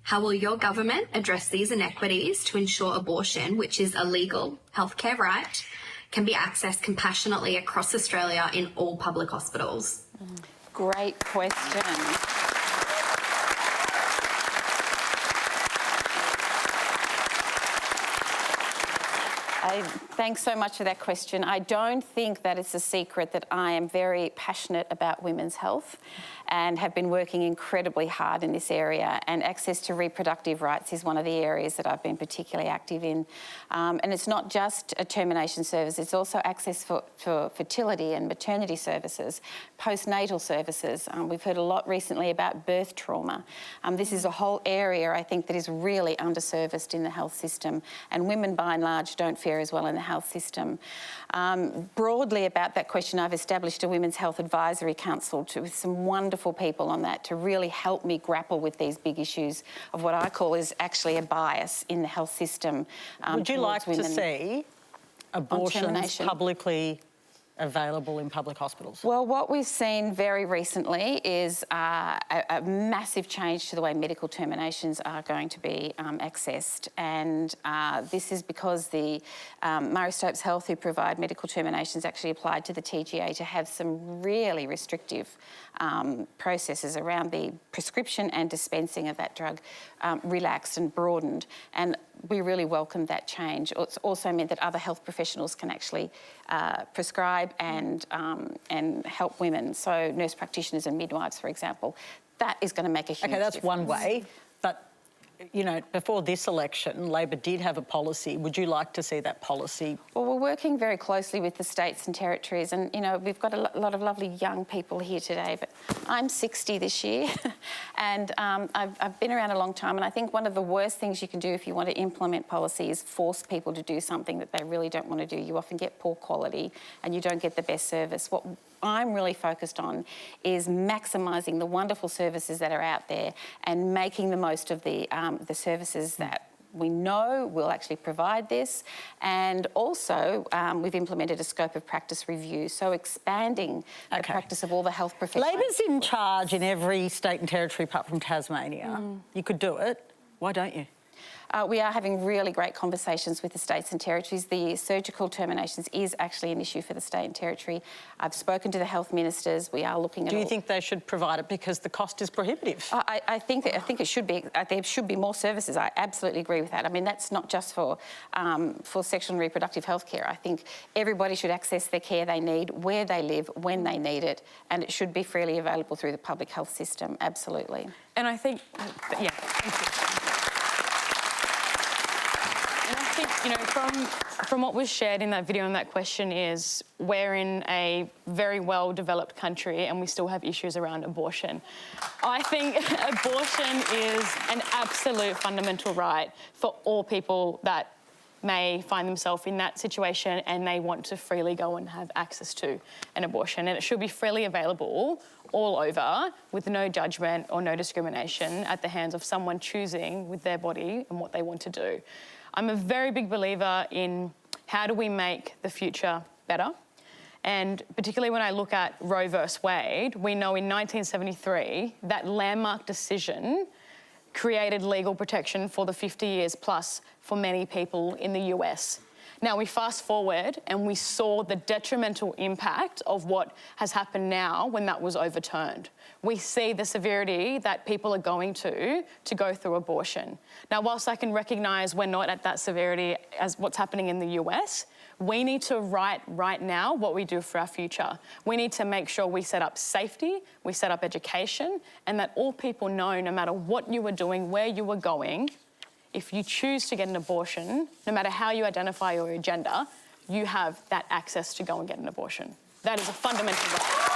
[SPEAKER 11] How will your government address these inequities to ensure abortion, which is a legal healthcare right, can be accessed compassionately across Australia in all public hospitals?
[SPEAKER 3] Great question. Thanks so much for that question. I don't think that it's a secret that I am very passionate about women's health and have been working incredibly hard in this area, and access to reproductive rights is one of the areas that I've been particularly active in. And it's not just a termination service, it's also access for fertility and maternity services, postnatal services. We've heard a lot recently about birth trauma. This is a whole area, I think, that is really underserviced in the health system, and women by and large don't fare as well in the health system. Broadly about that question, I've established a Women's Health Advisory Council with some wonderful people on that to really help me grapple with these big issues of what I call is actually a bias in the health system.
[SPEAKER 9] Would you like to see abortions publicly available in public hospitals?
[SPEAKER 3] Well, what we've seen very recently is a massive change to the way medical terminations are going to be accessed, and this is because the Murray Stopes Health, who provide medical terminations, actually applied to the TGA to have some really restrictive processes around the prescription and dispensing of that drug relaxed and broadened, and we really welcome that change. It's also meant that other health professionals can actually prescribe and help women. So nurse practitioners and midwives, for example. That is going to make a huge difference.
[SPEAKER 9] That's one way, but you know, before this election, Labor did have a policy. Would you like to see that policy? Well,
[SPEAKER 3] we're working very closely with the states and territories, and, you know, we've got a lot of lovely young people here today, but I'm 60 this year, and I've been around a long time, and I think one of the worst things you can do if you want to implement policy is force people to do something that they really don't want to do. You often get poor quality, and you don't get the best service. What I'm really focused on is maximising the wonderful services that are out there and making the most of the services that we know will actually provide this. And also, we've implemented a scope of practice review, so expanding the practice of all the health professionals.
[SPEAKER 9] Labor's in charge in every state and territory apart from Tasmania. You could do it. Why don't you?
[SPEAKER 3] We are having really great conversations with the states and territories. The surgical terminations is actually an issue for the state and territory. I've spoken to the health ministers. We are looking at.
[SPEAKER 9] Do you think they should provide it because the cost is prohibitive?
[SPEAKER 3] I think it should be. There should be more services. I absolutely agree with that. I mean, that's not just for sexual and reproductive health care. I think everybody should access the care they need, where they live, when they need it, and it should be freely available through the public health system. Absolutely.
[SPEAKER 6] And I think, yeah. Thank you. And I think, you know, from what was shared in that video and that question is we're in a very well-developed country and we still have issues around abortion. I think abortion is an absolute fundamental right for all people that may find themselves in that situation and they want to freely go and have access to an abortion. And it should be freely available all over with no judgment or no discrimination at the hands of someone choosing with their body and what they want to do. I'm a very big believer in how do we make the future better. And particularly when I look at Roe versus Wade, we know in 1973 that landmark decision created legal protection for the 50 years plus for many people in the US. Now we fast forward and we saw the detrimental impact of what has happened now when that was overturned. We see the severity that people are going to go through abortion. Now, whilst I can recognise we're not at that severity as what's happening in the US, we need to write right now what we do for our future. We need to make sure we set up safety, we set up education, and that all people know, no matter what you were doing, where you were going, if you choose to get an abortion, no matter how you identify your gender, you have that access to go and get an abortion. That is a fundamental right.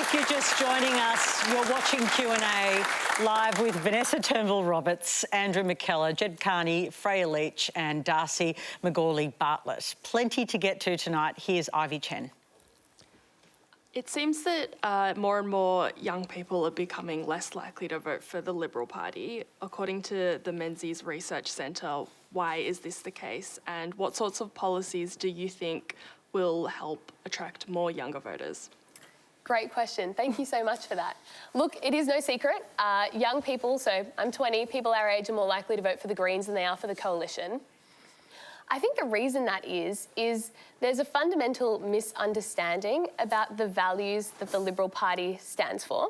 [SPEAKER 9] If you're just joining us, you're watching Q&A live with Vanessa Turnbull-Roberts, Andrew McKellar, Jed Kearney, Freya Leach and Darcy McGauley-Bartlett. Plenty to get to tonight. Here's Ivy Chen.
[SPEAKER 12] It seems that more and more young people are becoming less likely to vote for the Liberal Party. According to the Menzies Research Centre, why is this the case? And what sorts of policies do you think will help attract more younger voters?
[SPEAKER 4] Great question. Thank you so much for that. Look, it is no secret. Young people, so I'm 20, people our age are more likely to vote for the Greens than they are for the Coalition. I think the reason that is there's a fundamental misunderstanding about the values that the Liberal Party stands for.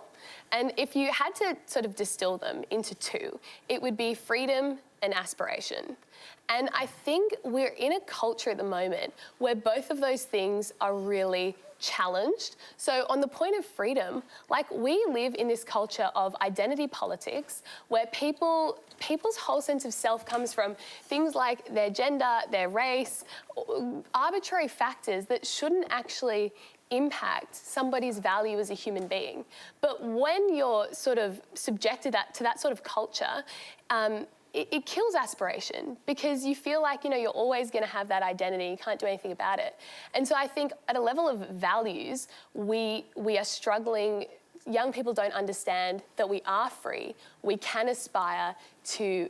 [SPEAKER 4] And if you had to sort of distill them into two, it would be freedom and aspiration. And I think we're in a culture at the moment where both of those things are really challenged. So on the point of freedom, like, we live in this culture of identity politics where people's whole sense of self comes from things like their gender, their race, arbitrary factors that shouldn't actually impact somebody's value as a human being. But when you're sort of subjected to that sort of culture, it kills aspiration, because you feel like, you know, you're always going to have that identity, you can't do anything about it. And so I think at a level of values, we are struggling. Young people don't understand that we are free. We can aspire to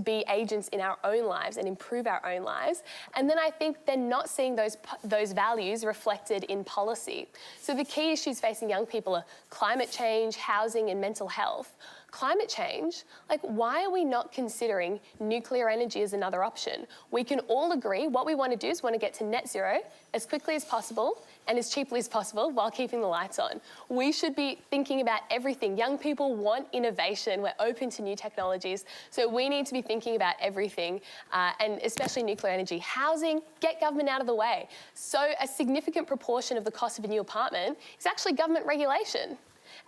[SPEAKER 4] be agents in our own lives and improve our own lives. And then I think they're not seeing those values reflected in policy. So the key issues facing young people are climate change, housing and mental health. Climate change, like, why are we not considering nuclear energy as another option? We can all agree what we want to do is want to get to net zero as quickly as possible and as cheaply as possible while keeping the lights on. We should be thinking about everything. Young people want innovation. We're open to new technologies. So we need to be thinking about everything, and especially nuclear energy. Housing, get government out of the way. So a significant proportion of the cost of a new apartment is actually government regulation.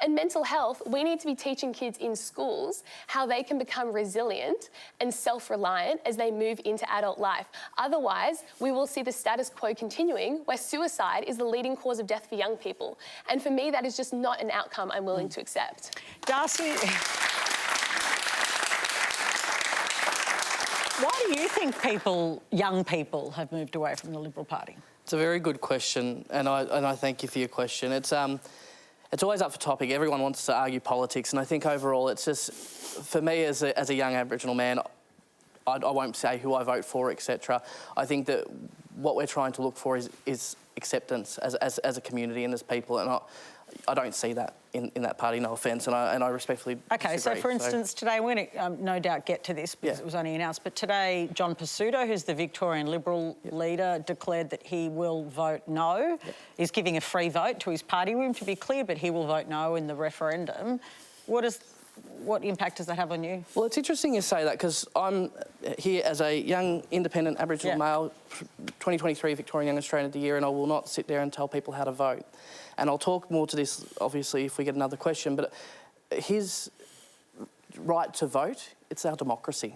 [SPEAKER 4] And mental health, we need to be teaching kids in schools how they can become resilient and self-reliant as they move into adult life. Otherwise, we will see the status quo continuing, where suicide is the leading cause of death for young people. And for me, that is just not an outcome I'm willing to accept.
[SPEAKER 9] Darcy, why do you think young people have moved away from the Liberal Party?
[SPEAKER 7] It's a very good question, and I thank you for your question. It's always up for topic. Everyone wants to argue politics, and I think overall it's just, for me as a young Aboriginal man, I won't say who I vote for, etc. I think that what we're trying to look for is acceptance as a community and as people, and I don't see that in that party, no offence, and I respectfully
[SPEAKER 9] Okay,
[SPEAKER 7] disagree.
[SPEAKER 9] so for instance, today, we're going to no doubt get to this because it was only announced, but today John Pesutto, who's the Victorian Liberal leader, declared that he will vote no. He's giving a free vote to his party room, to be clear, but he will vote no in the referendum. What impact does that have on you?
[SPEAKER 7] Well, it's interesting you say that, because I'm here as a young, independent Aboriginal male, 2023 Victorian Young Australian of the Year, and I will not sit there and tell people how to vote. And I'll talk more to this, obviously, if we get another question, but his right to vote, it's our democracy.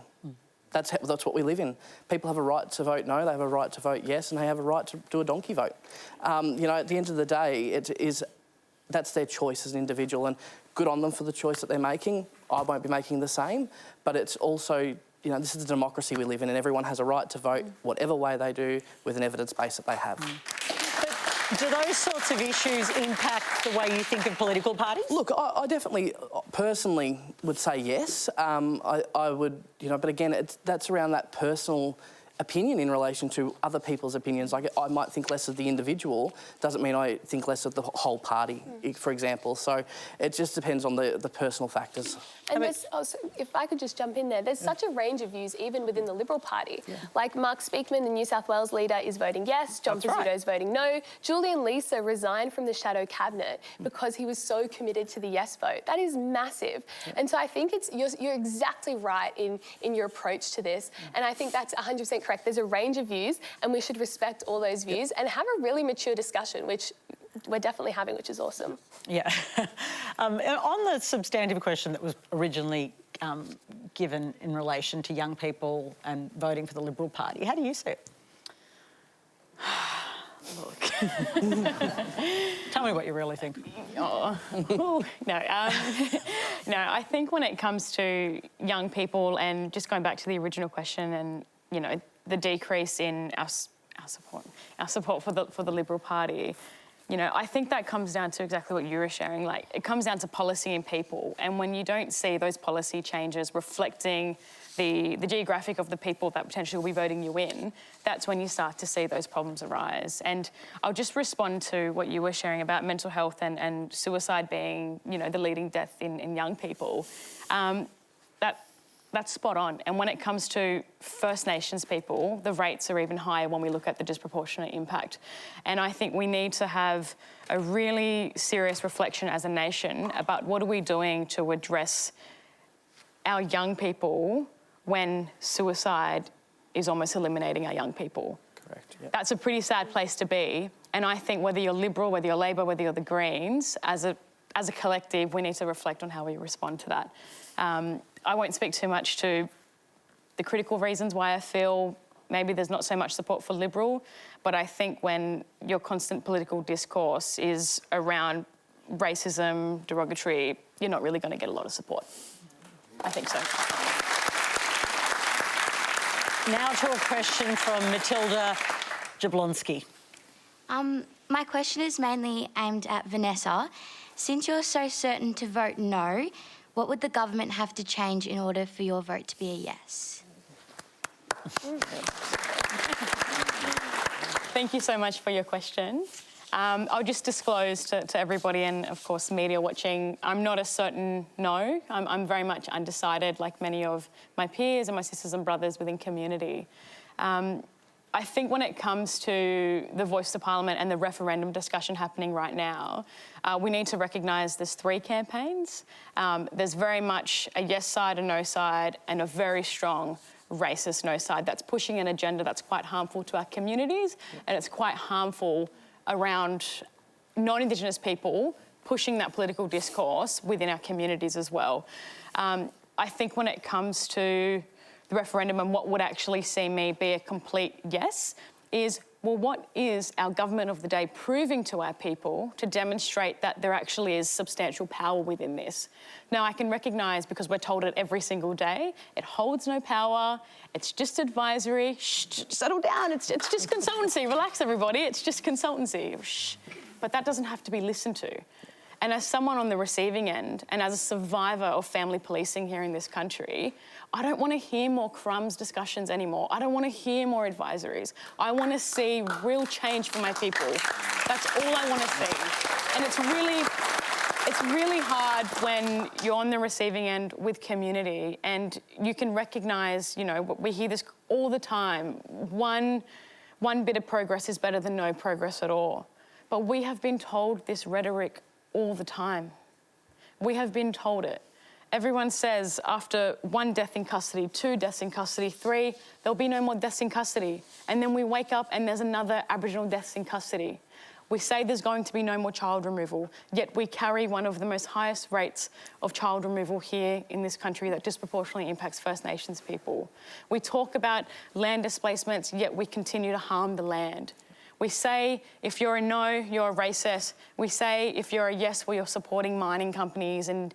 [SPEAKER 7] That's what we live in. People have a right to vote no, they have a right to vote yes, and they have a right to do a donkey vote. You know, at the end of the day, that's their choice as an individual, and good on them for the choice that they're making. I won't be making the same, but it's also, you know, this is the democracy we live in, and everyone has a right to vote whatever way they do with an evidence base that they have.
[SPEAKER 9] But do those sorts of issues impact the way you think of political parties?
[SPEAKER 7] Look, I definitely, personally, would say yes. I would, you know, but again, that's around that personal opinion in relation to other people's opinions. Like, I might think less of the individual, doesn't mean I think less of the whole party, for example. So it just depends on the personal factors.
[SPEAKER 4] And if I could just jump in there, there's such a range of views even within the Liberal Party. Like Mark Speakman, the New South Wales leader, is voting yes, John Pesutto is voting no. Julian Leesa resigned from the shadow cabinet because he was so committed to the yes vote. That is massive. And so I think you're exactly right in your approach to this. And I think that's 100% correct. There's a range of views, and we should respect all those views and have a really mature discussion, which we're definitely having, which is awesome.
[SPEAKER 9] Yeah. On the substantive question that was originally given in relation to young people and voting for the Liberal Party, how do you see it?
[SPEAKER 6] Look.
[SPEAKER 9] Tell me what you really think.
[SPEAKER 6] No, I think when it comes to young people, and just going back to the original question, and, you know, the decrease in our support for the Liberal Party, you know, I think that comes down to exactly what you were sharing. Like, it comes down to policy and people. And when you don't see those policy changes reflecting the geographic of the people that potentially will be voting you in, that's when you start to see those problems arise. And I'll just respond to what you were sharing about mental health and suicide being, you know, the leading death in young people. that's spot on. And when it comes to First Nations people, the rates are even higher when we look at the disproportionate impact. And I think we need to have a really serious reflection as a nation about what are we doing to address our young people when suicide is almost eliminating our young people.
[SPEAKER 7] Correct. Yep.
[SPEAKER 6] That's a pretty sad place to be. And I think whether you're Liberal, whether you're Labor, whether you're the Greens, as a collective, we need to reflect on how we respond to that. I won't speak too much to the critical reasons why I feel maybe there's not so much support for Liberal, but I think when your constant political discourse is around racism, derogatory, you're not really going to get a lot of support. I think so.
[SPEAKER 9] Now to a question from Matilda Jablonski.
[SPEAKER 13] My question is mainly aimed at Vanessa. Since you're so certain to vote no, what would the government have to change in order for your vote to be a yes?
[SPEAKER 6] Thank you so much for your question. I'll just disclose to everybody and, of course, media watching, I'm not a certain no. I'm very much undecided, like many of my peers and my sisters and brothers within community. I think when it comes to the Voice to Parliament and the referendum discussion happening right now, we need to recognise there's 3 campaigns. There's very much a yes side, a no side, and a very strong racist no side that's pushing an agenda that's quite harmful to our communities, and it's quite harmful around non-Indigenous people pushing that political discourse within our communities as well. I think when it comes to the referendum and what would actually see me be a complete yes is, well, what is our government of the day proving to our people to demonstrate that there actually is substantial power within this? Now, I can recognise, because we're told it every single day, it holds no power, it's just advisory, shh, settle down, it's just consultancy, relax everybody, it's just consultancy, shh. But that doesn't have to be listened to. And as someone on the receiving end and as a survivor of family policing here in this country, I don't want to hear more crumbs discussions anymore. I don't want to hear more advisories. I want to see real change for my people. That's all I want to see. And it's really hard when you're on the receiving end with community and you can recognise, you know, we hear this all the time, one bit of progress is better than no progress at all. But we have been told this rhetoric all the time. We have been told it. Everyone says after 1 death in custody, 2 deaths in custody, 3, there'll be no more deaths in custody. And then we wake up and there's another Aboriginal deaths in custody. We say there's going to be no more child removal, yet we carry one of the most highest rates of child removal here in this country that disproportionately impacts First Nations people. We talk about land displacements, yet we continue to harm the land. We say if you're a no, you're a racist. We say if you're a yes, well, you're supporting mining companies and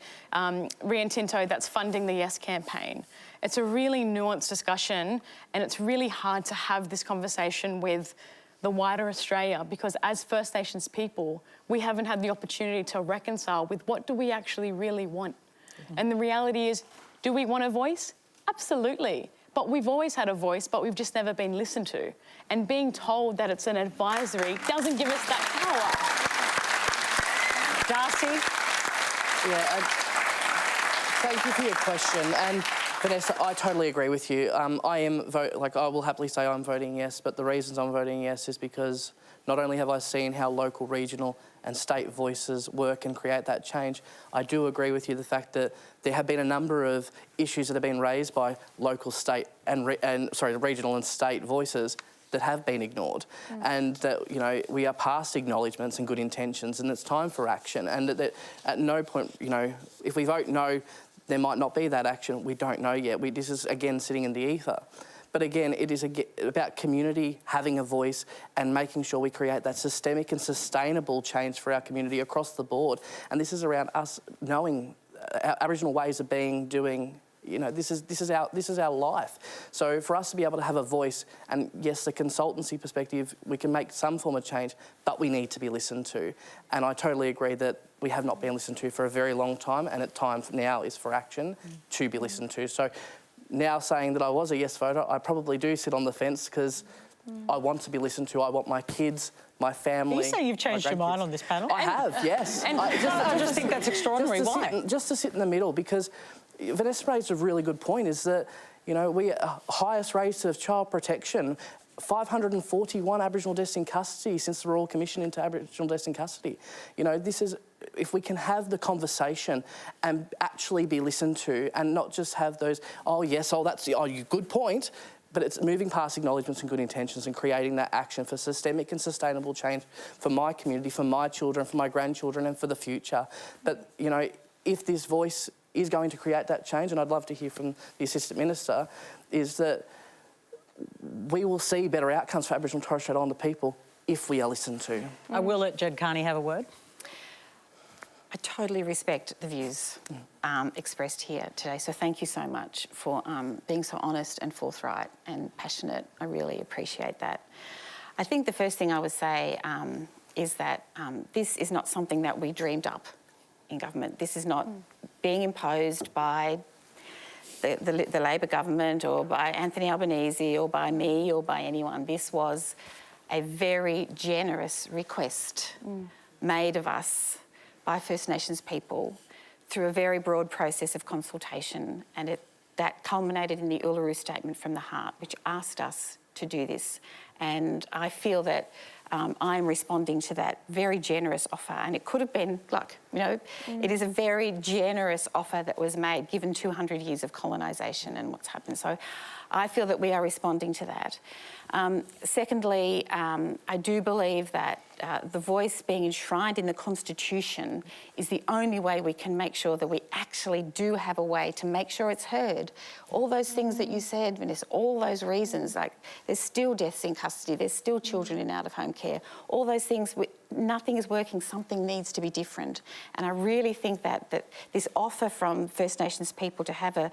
[SPEAKER 6] Rio Tinto that's funding the Yes campaign. It's a really nuanced discussion and it's really hard to have this conversation with the wider Australia because as First Nations people, we haven't had the opportunity to reconcile with what do we actually really want. And the reality is, do we want a voice? Absolutely. But we've always had a voice, but we've just never been listened to. And being told that it's an advisory doesn't give us that power.
[SPEAKER 7] Darcy? Yeah, thank you for your question. And Vanessa, I totally agree with you. I will happily say I'm voting yes, but the reasons I'm voting yes is because not only have I seen how local, regional and state voices work and create that change, I do agree with you the fact that there have been a number of issues that have been raised by local, state and regional and state voices that have been ignored, and that, you know, we are past acknowledgements and good intentions, and it's time for action. And that at no point, you know, if we vote no, there might not be that action. We don't know yet. This is again sitting in the ether. But again, it is about community having a voice and making sure we create that systemic and sustainable change for our community across the board. And this is around us knowing our Aboriginal ways of being, doing. You know, this is our life. So for us to be able to have a voice, and yes, the consultancy perspective, we can make some form of change, but we need to be listened to. And I totally agree that we have not been listened to for a very long time, and at time now is for action to be listened to. So now saying that I was a yes voter, I probably do sit on the fence because I want to be listened to. I want my kids, my family.
[SPEAKER 9] You say you've changed your mind on this panel?
[SPEAKER 7] I have, yes.
[SPEAKER 9] And I just think that's extraordinary. Why?
[SPEAKER 7] Just to sit in the middle, because Vanessa raised a really good point, is that, you know, we highest rates of child protection, 541 Aboriginal deaths in custody since the Royal Commission into Aboriginal deaths in custody. You know, this is, if we can have the conversation and actually be listened to and not just have those, oh yes, oh that's, oh you good point, but it's moving past acknowledgements and good intentions and creating that action for systemic and sustainable change for my community, for my children, for my grandchildren and for the future. But, you know, if this voice is going to create that change, and I'd love to hear from the Assistant Minister, is that we will see better outcomes for Aboriginal and Torres Strait Islander people if we are listened to.
[SPEAKER 9] I will let Jed Kearney have a word.
[SPEAKER 3] I totally respect the views expressed here today, so thank you so much for being so honest and forthright and passionate. I really appreciate that. I think the first thing I would say is that this is not something that we dreamed up in government. This is not being imposed by the Labor government or by Anthony Albanese or by me or by anyone. This was a very generous request made of us by First Nations people through a very broad process of consultation, and that culminated in the Uluru Statement from the Heart, which asked us to do this. And I feel that I'm responding to that very generous offer, and it could have been, like, you know, it is a very generous offer that was made given 200 years of colonisation and what's happened. So I feel that we are responding to that. Secondly, I do believe that the voice being enshrined in the Constitution is the only way we can make sure that we actually do have a way to make sure it's heard. All those things that you said, Vanessa, all those reasons, like there's still deaths in custody, there's still children in out-of-home care, all those things, nothing is working, something needs to be different. And I really think that this offer from First Nations people to have a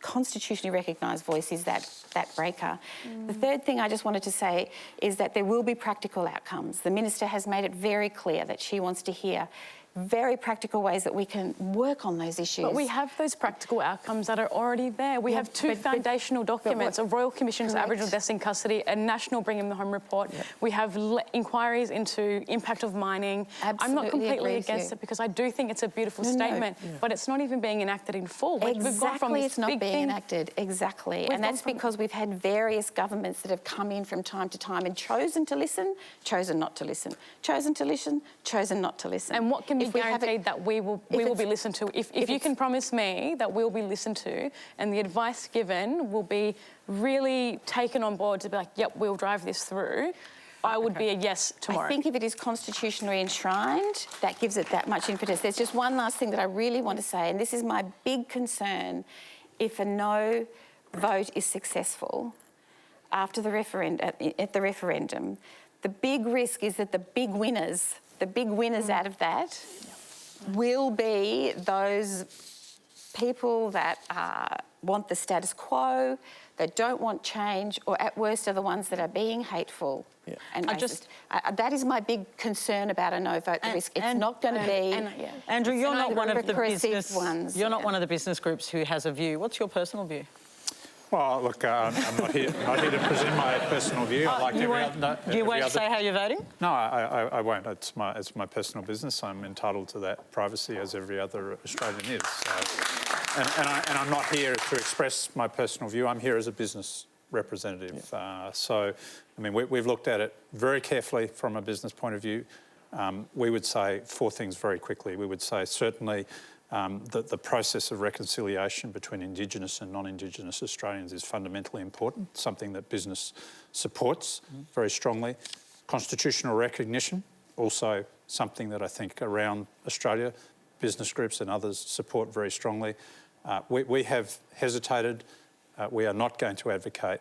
[SPEAKER 3] constitutionally recognised voice is that breaker. The third thing I just wanted to say is that there will be practical outcomes. The Minister has made it very clear that she wants to hear very practical ways that we can work on those issues.
[SPEAKER 6] But we have those practical outcomes that are already there. We have two foundational documents, a Royal Commission to Aboriginal Deaths in Custody, a National Bring 'em Home report. We have inquiries into impact of mining. I'm not completely against it because I do think it's a beautiful statement, but it's not even being enacted in full. We've gone from this
[SPEAKER 3] it's not being enacted, exactly. And that's because we've had various governments that have come in from time to time and chosen to listen, chosen not to listen, chosen to listen, chosen not to listen.
[SPEAKER 6] And what can be guaranteed that we will be listened to? If you can promise me that we'll be listened to and the advice given will be really taken on board to be like, yep, we'll drive this through, I would be a yes tomorrow.
[SPEAKER 3] I think if it is constitutionally enshrined, that gives it that much impetus. There's just one last thing that I really want to say, and this is my big concern. If a no vote is successful after the at the referendum, the big risk is that the big winners out of that will be those people that want the status quo, that don't want change, or at worst are the ones that are being hateful. And that is my big concern about a no vote risk. It's not going to be.
[SPEAKER 9] Andrew, you're not one of the business
[SPEAKER 3] ones.
[SPEAKER 9] You're not one of the business groups who has a view. What's your personal view?
[SPEAKER 5] Well, look, I'm not here to present my personal view.
[SPEAKER 9] You won't say how you're voting?
[SPEAKER 5] No, I won't. It's my personal business. I'm entitled to that privacy as every other Australian is. So, and I'm not here to express my personal view. I'm here as a business representative. So, I mean, we've looked at it very carefully from a business point of view. We would say 4 things very quickly. We would say certainly the process of reconciliation between Indigenous and non-Indigenous Australians is fundamentally important, something that business supports very strongly. Constitutional recognition, also something that I think around Australia, business groups and others support very strongly. We have hesitated. We are not going to advocate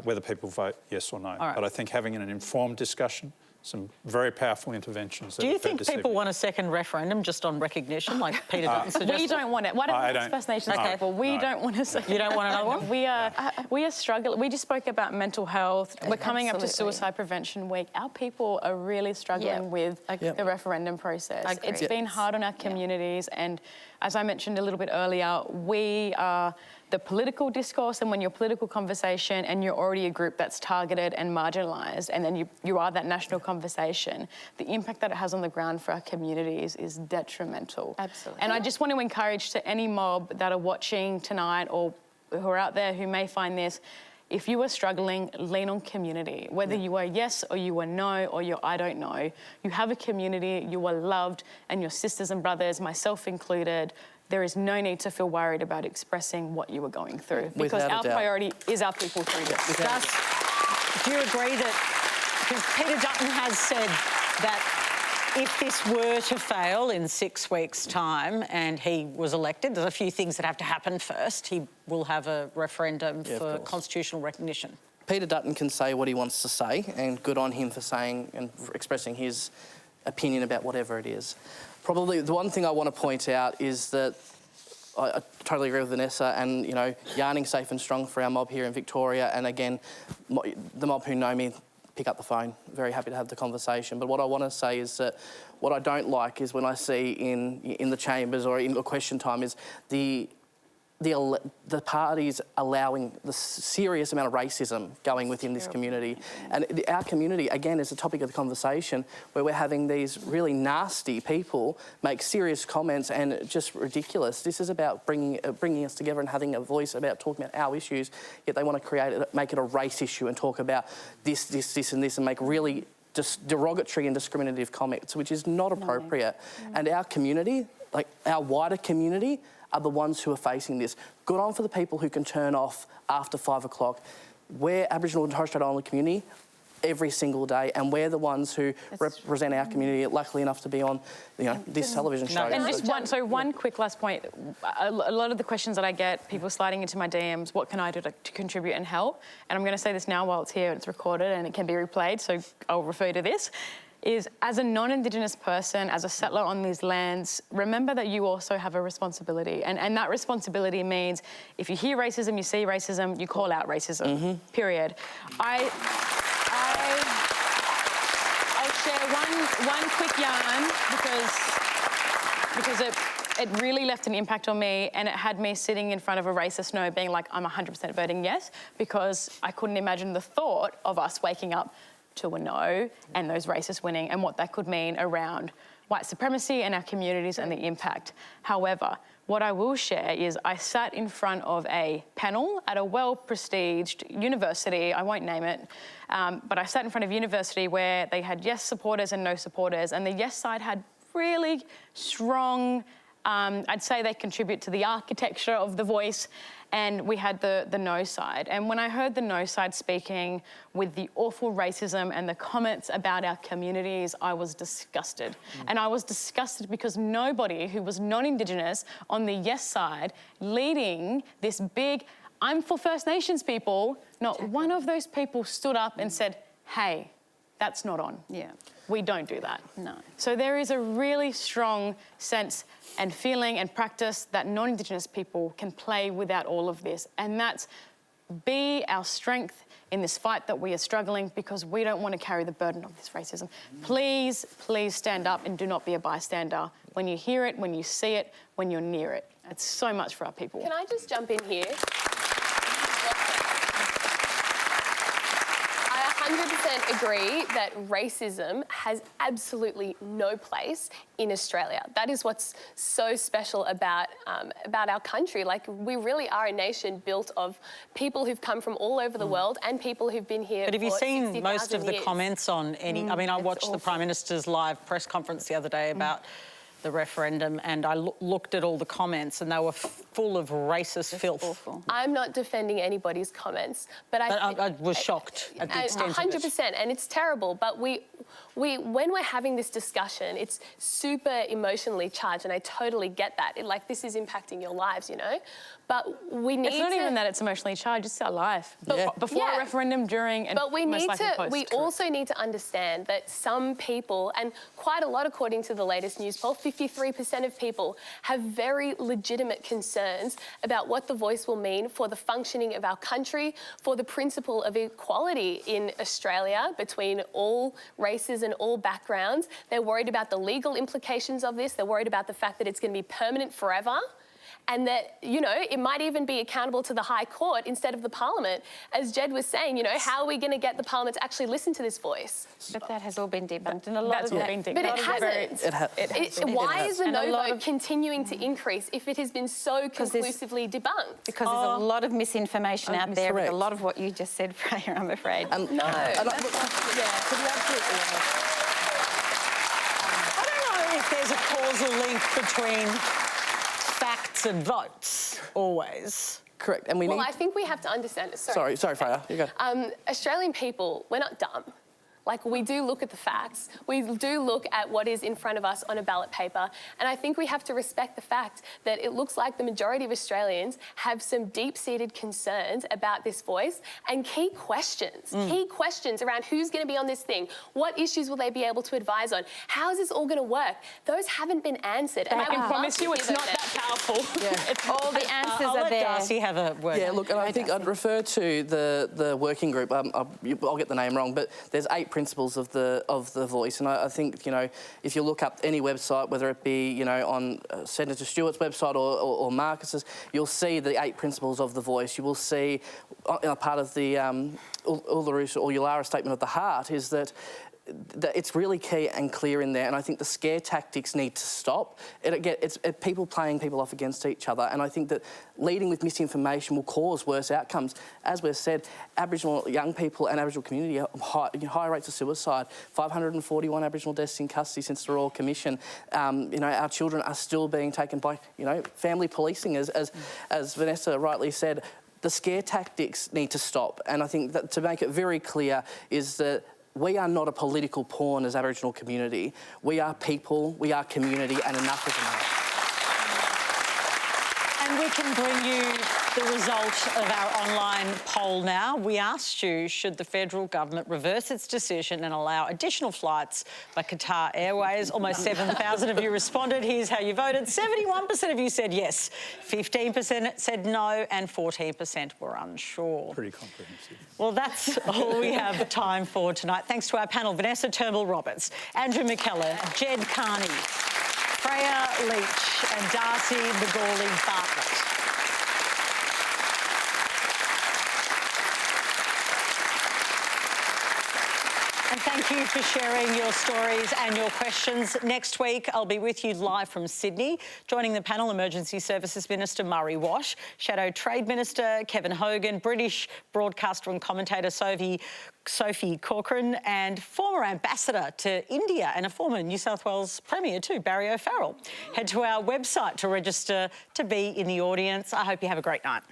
[SPEAKER 5] whether people vote yes or no. But I think having an informed discussion, some very powerful interventions.
[SPEAKER 9] Do you think people want a second referendum just on recognition, like Peter Dutton suggested?
[SPEAKER 6] We don't want it. Why don't we First Nations people? We don't want a second.
[SPEAKER 9] You don't want another one?
[SPEAKER 6] We are struggling. We just spoke about mental health. We're coming up to Suicide Prevention Week. Our people are really struggling with the referendum process. It's been hard on our communities, and as I mentioned a little bit earlier, we are the political discourse, and when you're political conversation and you're already a group that's targeted and marginalised, and then you are that national conversation, the impact that it has on the ground for our communities is detrimental.
[SPEAKER 3] Absolutely.
[SPEAKER 6] And I just want to encourage to any mob that are watching tonight or who are out there who may find this, if you are struggling, lean on community. Whether you are yes or you are no or you're I don't know, you have a community, you are loved, and your sisters and brothers, myself included, there is no need to feel worried about expressing what you are going through, because our priority is our people through this.
[SPEAKER 9] Do you agree that, because Peter Dutton has said that if this were to fail in 6 weeks' time and he was elected, there's a few things that have to happen first. He will have a referendum for constitutional recognition.
[SPEAKER 7] Peter Dutton can say what he wants to say, and good on him for saying and expressing his opinion about whatever it is. Probably the one thing I want to point out is that I totally agree with Vanessa, and, you know, yarning safe and strong for our mob here in Victoria. And again, the mob who know me, pick up the phone. Very happy to have the conversation. But what I want to say is that what I don't like is when I see in the chambers or in the question time is the parties allowing the serious amount of racism going within this community. And our community, again, is the topic of the conversation, where we're having these really nasty people make serious comments and just ridiculous. This is about bringing us together and having a voice about talking about our issues, yet they want to make it a race issue and talk about this and this, and make really just derogatory and discriminative comments, which is not appropriate. And our community, like our wider community, are the ones who are facing this. Good on for the people who can turn off after 5 o'clock. We're Aboriginal and Torres Strait Islander community every single day, and we're the ones who represent our community, luckily enough to be on, you know, this television show.
[SPEAKER 6] And just one quick last point. A lot of the questions that I get, people sliding into my DMs, what can I do to contribute and help? And I'm going to say this now while it's here, it's recorded and it can be replayed, so I'll refer to this. Is as a non-Indigenous person, as a settler on these lands, remember that you also have a responsibility. And that responsibility means if you hear racism, you see racism, you call out racism, period. I'll share one quick yarn because it really left an impact on me, and it had me sitting in front of a racist no being like, I'm 100% voting yes, because I couldn't imagine the thought of us waking up to a no and those racists winning and what that could mean around white supremacy and our communities and the impact. However, what I will share is I sat in front of a panel at a well-prestiged university, I won't name it, but I sat in front of a university where they had yes supporters and no supporters, and the yes side had really strong, I'd say they contribute to the architecture of the voice, and we had the no side. And when I heard the no side speaking with the awful racism and the comments about our communities, I was disgusted. And I was disgusted because nobody who was non-Indigenous on the yes side leading this big, I'm for First Nations people, not one of those people stood up and said, hey, that's not on.
[SPEAKER 3] Yeah.
[SPEAKER 6] We don't do that.
[SPEAKER 3] No.
[SPEAKER 6] So there is a really strong sense and feeling and practice that non-Indigenous people can play without all of this. And that's be our strength in this fight that we are struggling, because we don't want to carry the burden of this racism. Please, please stand up and do not be a bystander when you hear it, when you see it, when you're near it. It's so much for our people.
[SPEAKER 4] Can I just jump in here? I 100% agree that racism has absolutely no place in Australia. That is what's so special about our country. Like, we really are a nation built of people who've come from all over the world and people who've been here.
[SPEAKER 9] But have you
[SPEAKER 4] for
[SPEAKER 9] seen
[SPEAKER 4] 60,000
[SPEAKER 9] most of the
[SPEAKER 4] years.
[SPEAKER 9] comments on any? I mean, I watched the Prime Minister's live press conference the other day about the referendum, and I looked at all the comments, and they were full of racist filth.
[SPEAKER 3] Awful.
[SPEAKER 4] I'm not defending anybody's comments, but
[SPEAKER 9] I was shocked at the extent of it.
[SPEAKER 4] 100%, and it's terrible. But when we're having this discussion, it's super emotionally charged, and I totally get that. This is impacting your lives, you know. But we need.
[SPEAKER 6] It's not even that it's emotionally charged; it's our life. Before a referendum, during, and
[SPEAKER 4] but we
[SPEAKER 6] most
[SPEAKER 4] need
[SPEAKER 6] likely
[SPEAKER 4] to.
[SPEAKER 6] post.
[SPEAKER 4] We also need to understand that some people, and quite a lot, according to the latest news poll, 53% of people have very legitimate concerns about what the voice will mean for the functioning of our country, for the principle of equality in Australia between all races races and all backgrounds. They're worried about the legal implications of this. They're worried about the fact that it's going to be permanent forever, and that, you know, it might even be accountable to the High Court instead of the Parliament. As Jed was saying, you know, how are we going to get the Parliament to actually listen to this voice?
[SPEAKER 3] But that has all been debunked in a lot of
[SPEAKER 4] But it hasn't. Why is the no vote continuing to increase if it has been so conclusively debunked?
[SPEAKER 3] Because there's a lot of misinformation out there with a lot of what you just said, Freya, I'm afraid.
[SPEAKER 4] No.
[SPEAKER 9] To be absolutely honest, I don't know if there's a causal link between facts and votes, always.
[SPEAKER 7] Correct, and we need...
[SPEAKER 4] Well, I think we have to understand...
[SPEAKER 7] Sorry, Freya, you go.
[SPEAKER 4] Australian people, we're not dumb. Like, we do look at the facts. We do look at what is in front of us on a ballot paper. And I think we have to respect the fact that it looks like the majority of Australians have some deep-seated concerns about this voice and key questions around who's going to be on this thing, what issues will they be able to advise on, how is this all going to work? Those haven't been answered.
[SPEAKER 6] And I can promise you it's not that powerful.
[SPEAKER 3] All the answers
[SPEAKER 9] I'll
[SPEAKER 3] are
[SPEAKER 9] let
[SPEAKER 3] there.
[SPEAKER 9] Darcy have a word.
[SPEAKER 7] Yeah, look, and I think I'd refer to the working group. I'll get the name wrong, but there's 8 principles of the voice, and I think, you know, if you look up any website, whether it be, you know, on Senator Stewart's website or Marcus's, you'll see the 8 principles of the voice. You will see part of the Uluru or Yulara statement of the heart is that it's really key and clear in there, and I think the scare tactics need to stop. It's people playing people off against each other, and I think that leading with misinformation will cause worse outcomes. As we've said, Aboriginal young people and Aboriginal community have high rates of suicide, 541 Aboriginal deaths in custody since the Royal Commission. You know, our children are still being taken by, you know, family policing, as Vanessa rightly said. The scare tactics need to stop, and I think that to make it very clear is that we are not a political pawn as Aboriginal community. We are people, we are community, and enough is enough.
[SPEAKER 9] And we can bring you the result of our online poll now. We asked you, should the federal government reverse its decision and allow additional flights by Qatar Airways? Almost 7,000 of you responded. Here's how you voted. 71% of you said yes, 15% said no, and 14% were unsure.
[SPEAKER 5] Pretty comprehensive.
[SPEAKER 9] Well, that's all we have time for tonight. Thanks to our panel, Vanessa Turnbull-Roberts, Andrew McKellar, Jed Kearney, Freya, Leach and Darcy McGauley-Bartlett. And thank you for sharing your stories and your questions. Next week, I'll be with you live from Sydney. Joining the panel, Emergency Services Minister Murray Wash, Shadow Trade Minister Kevin Hogan, British broadcaster and commentator Sophie Corcoran, and former ambassador to India and a former New South Wales Premier too, Barry O'Farrell. Head to our website to register to be in the audience. I hope you have a great night.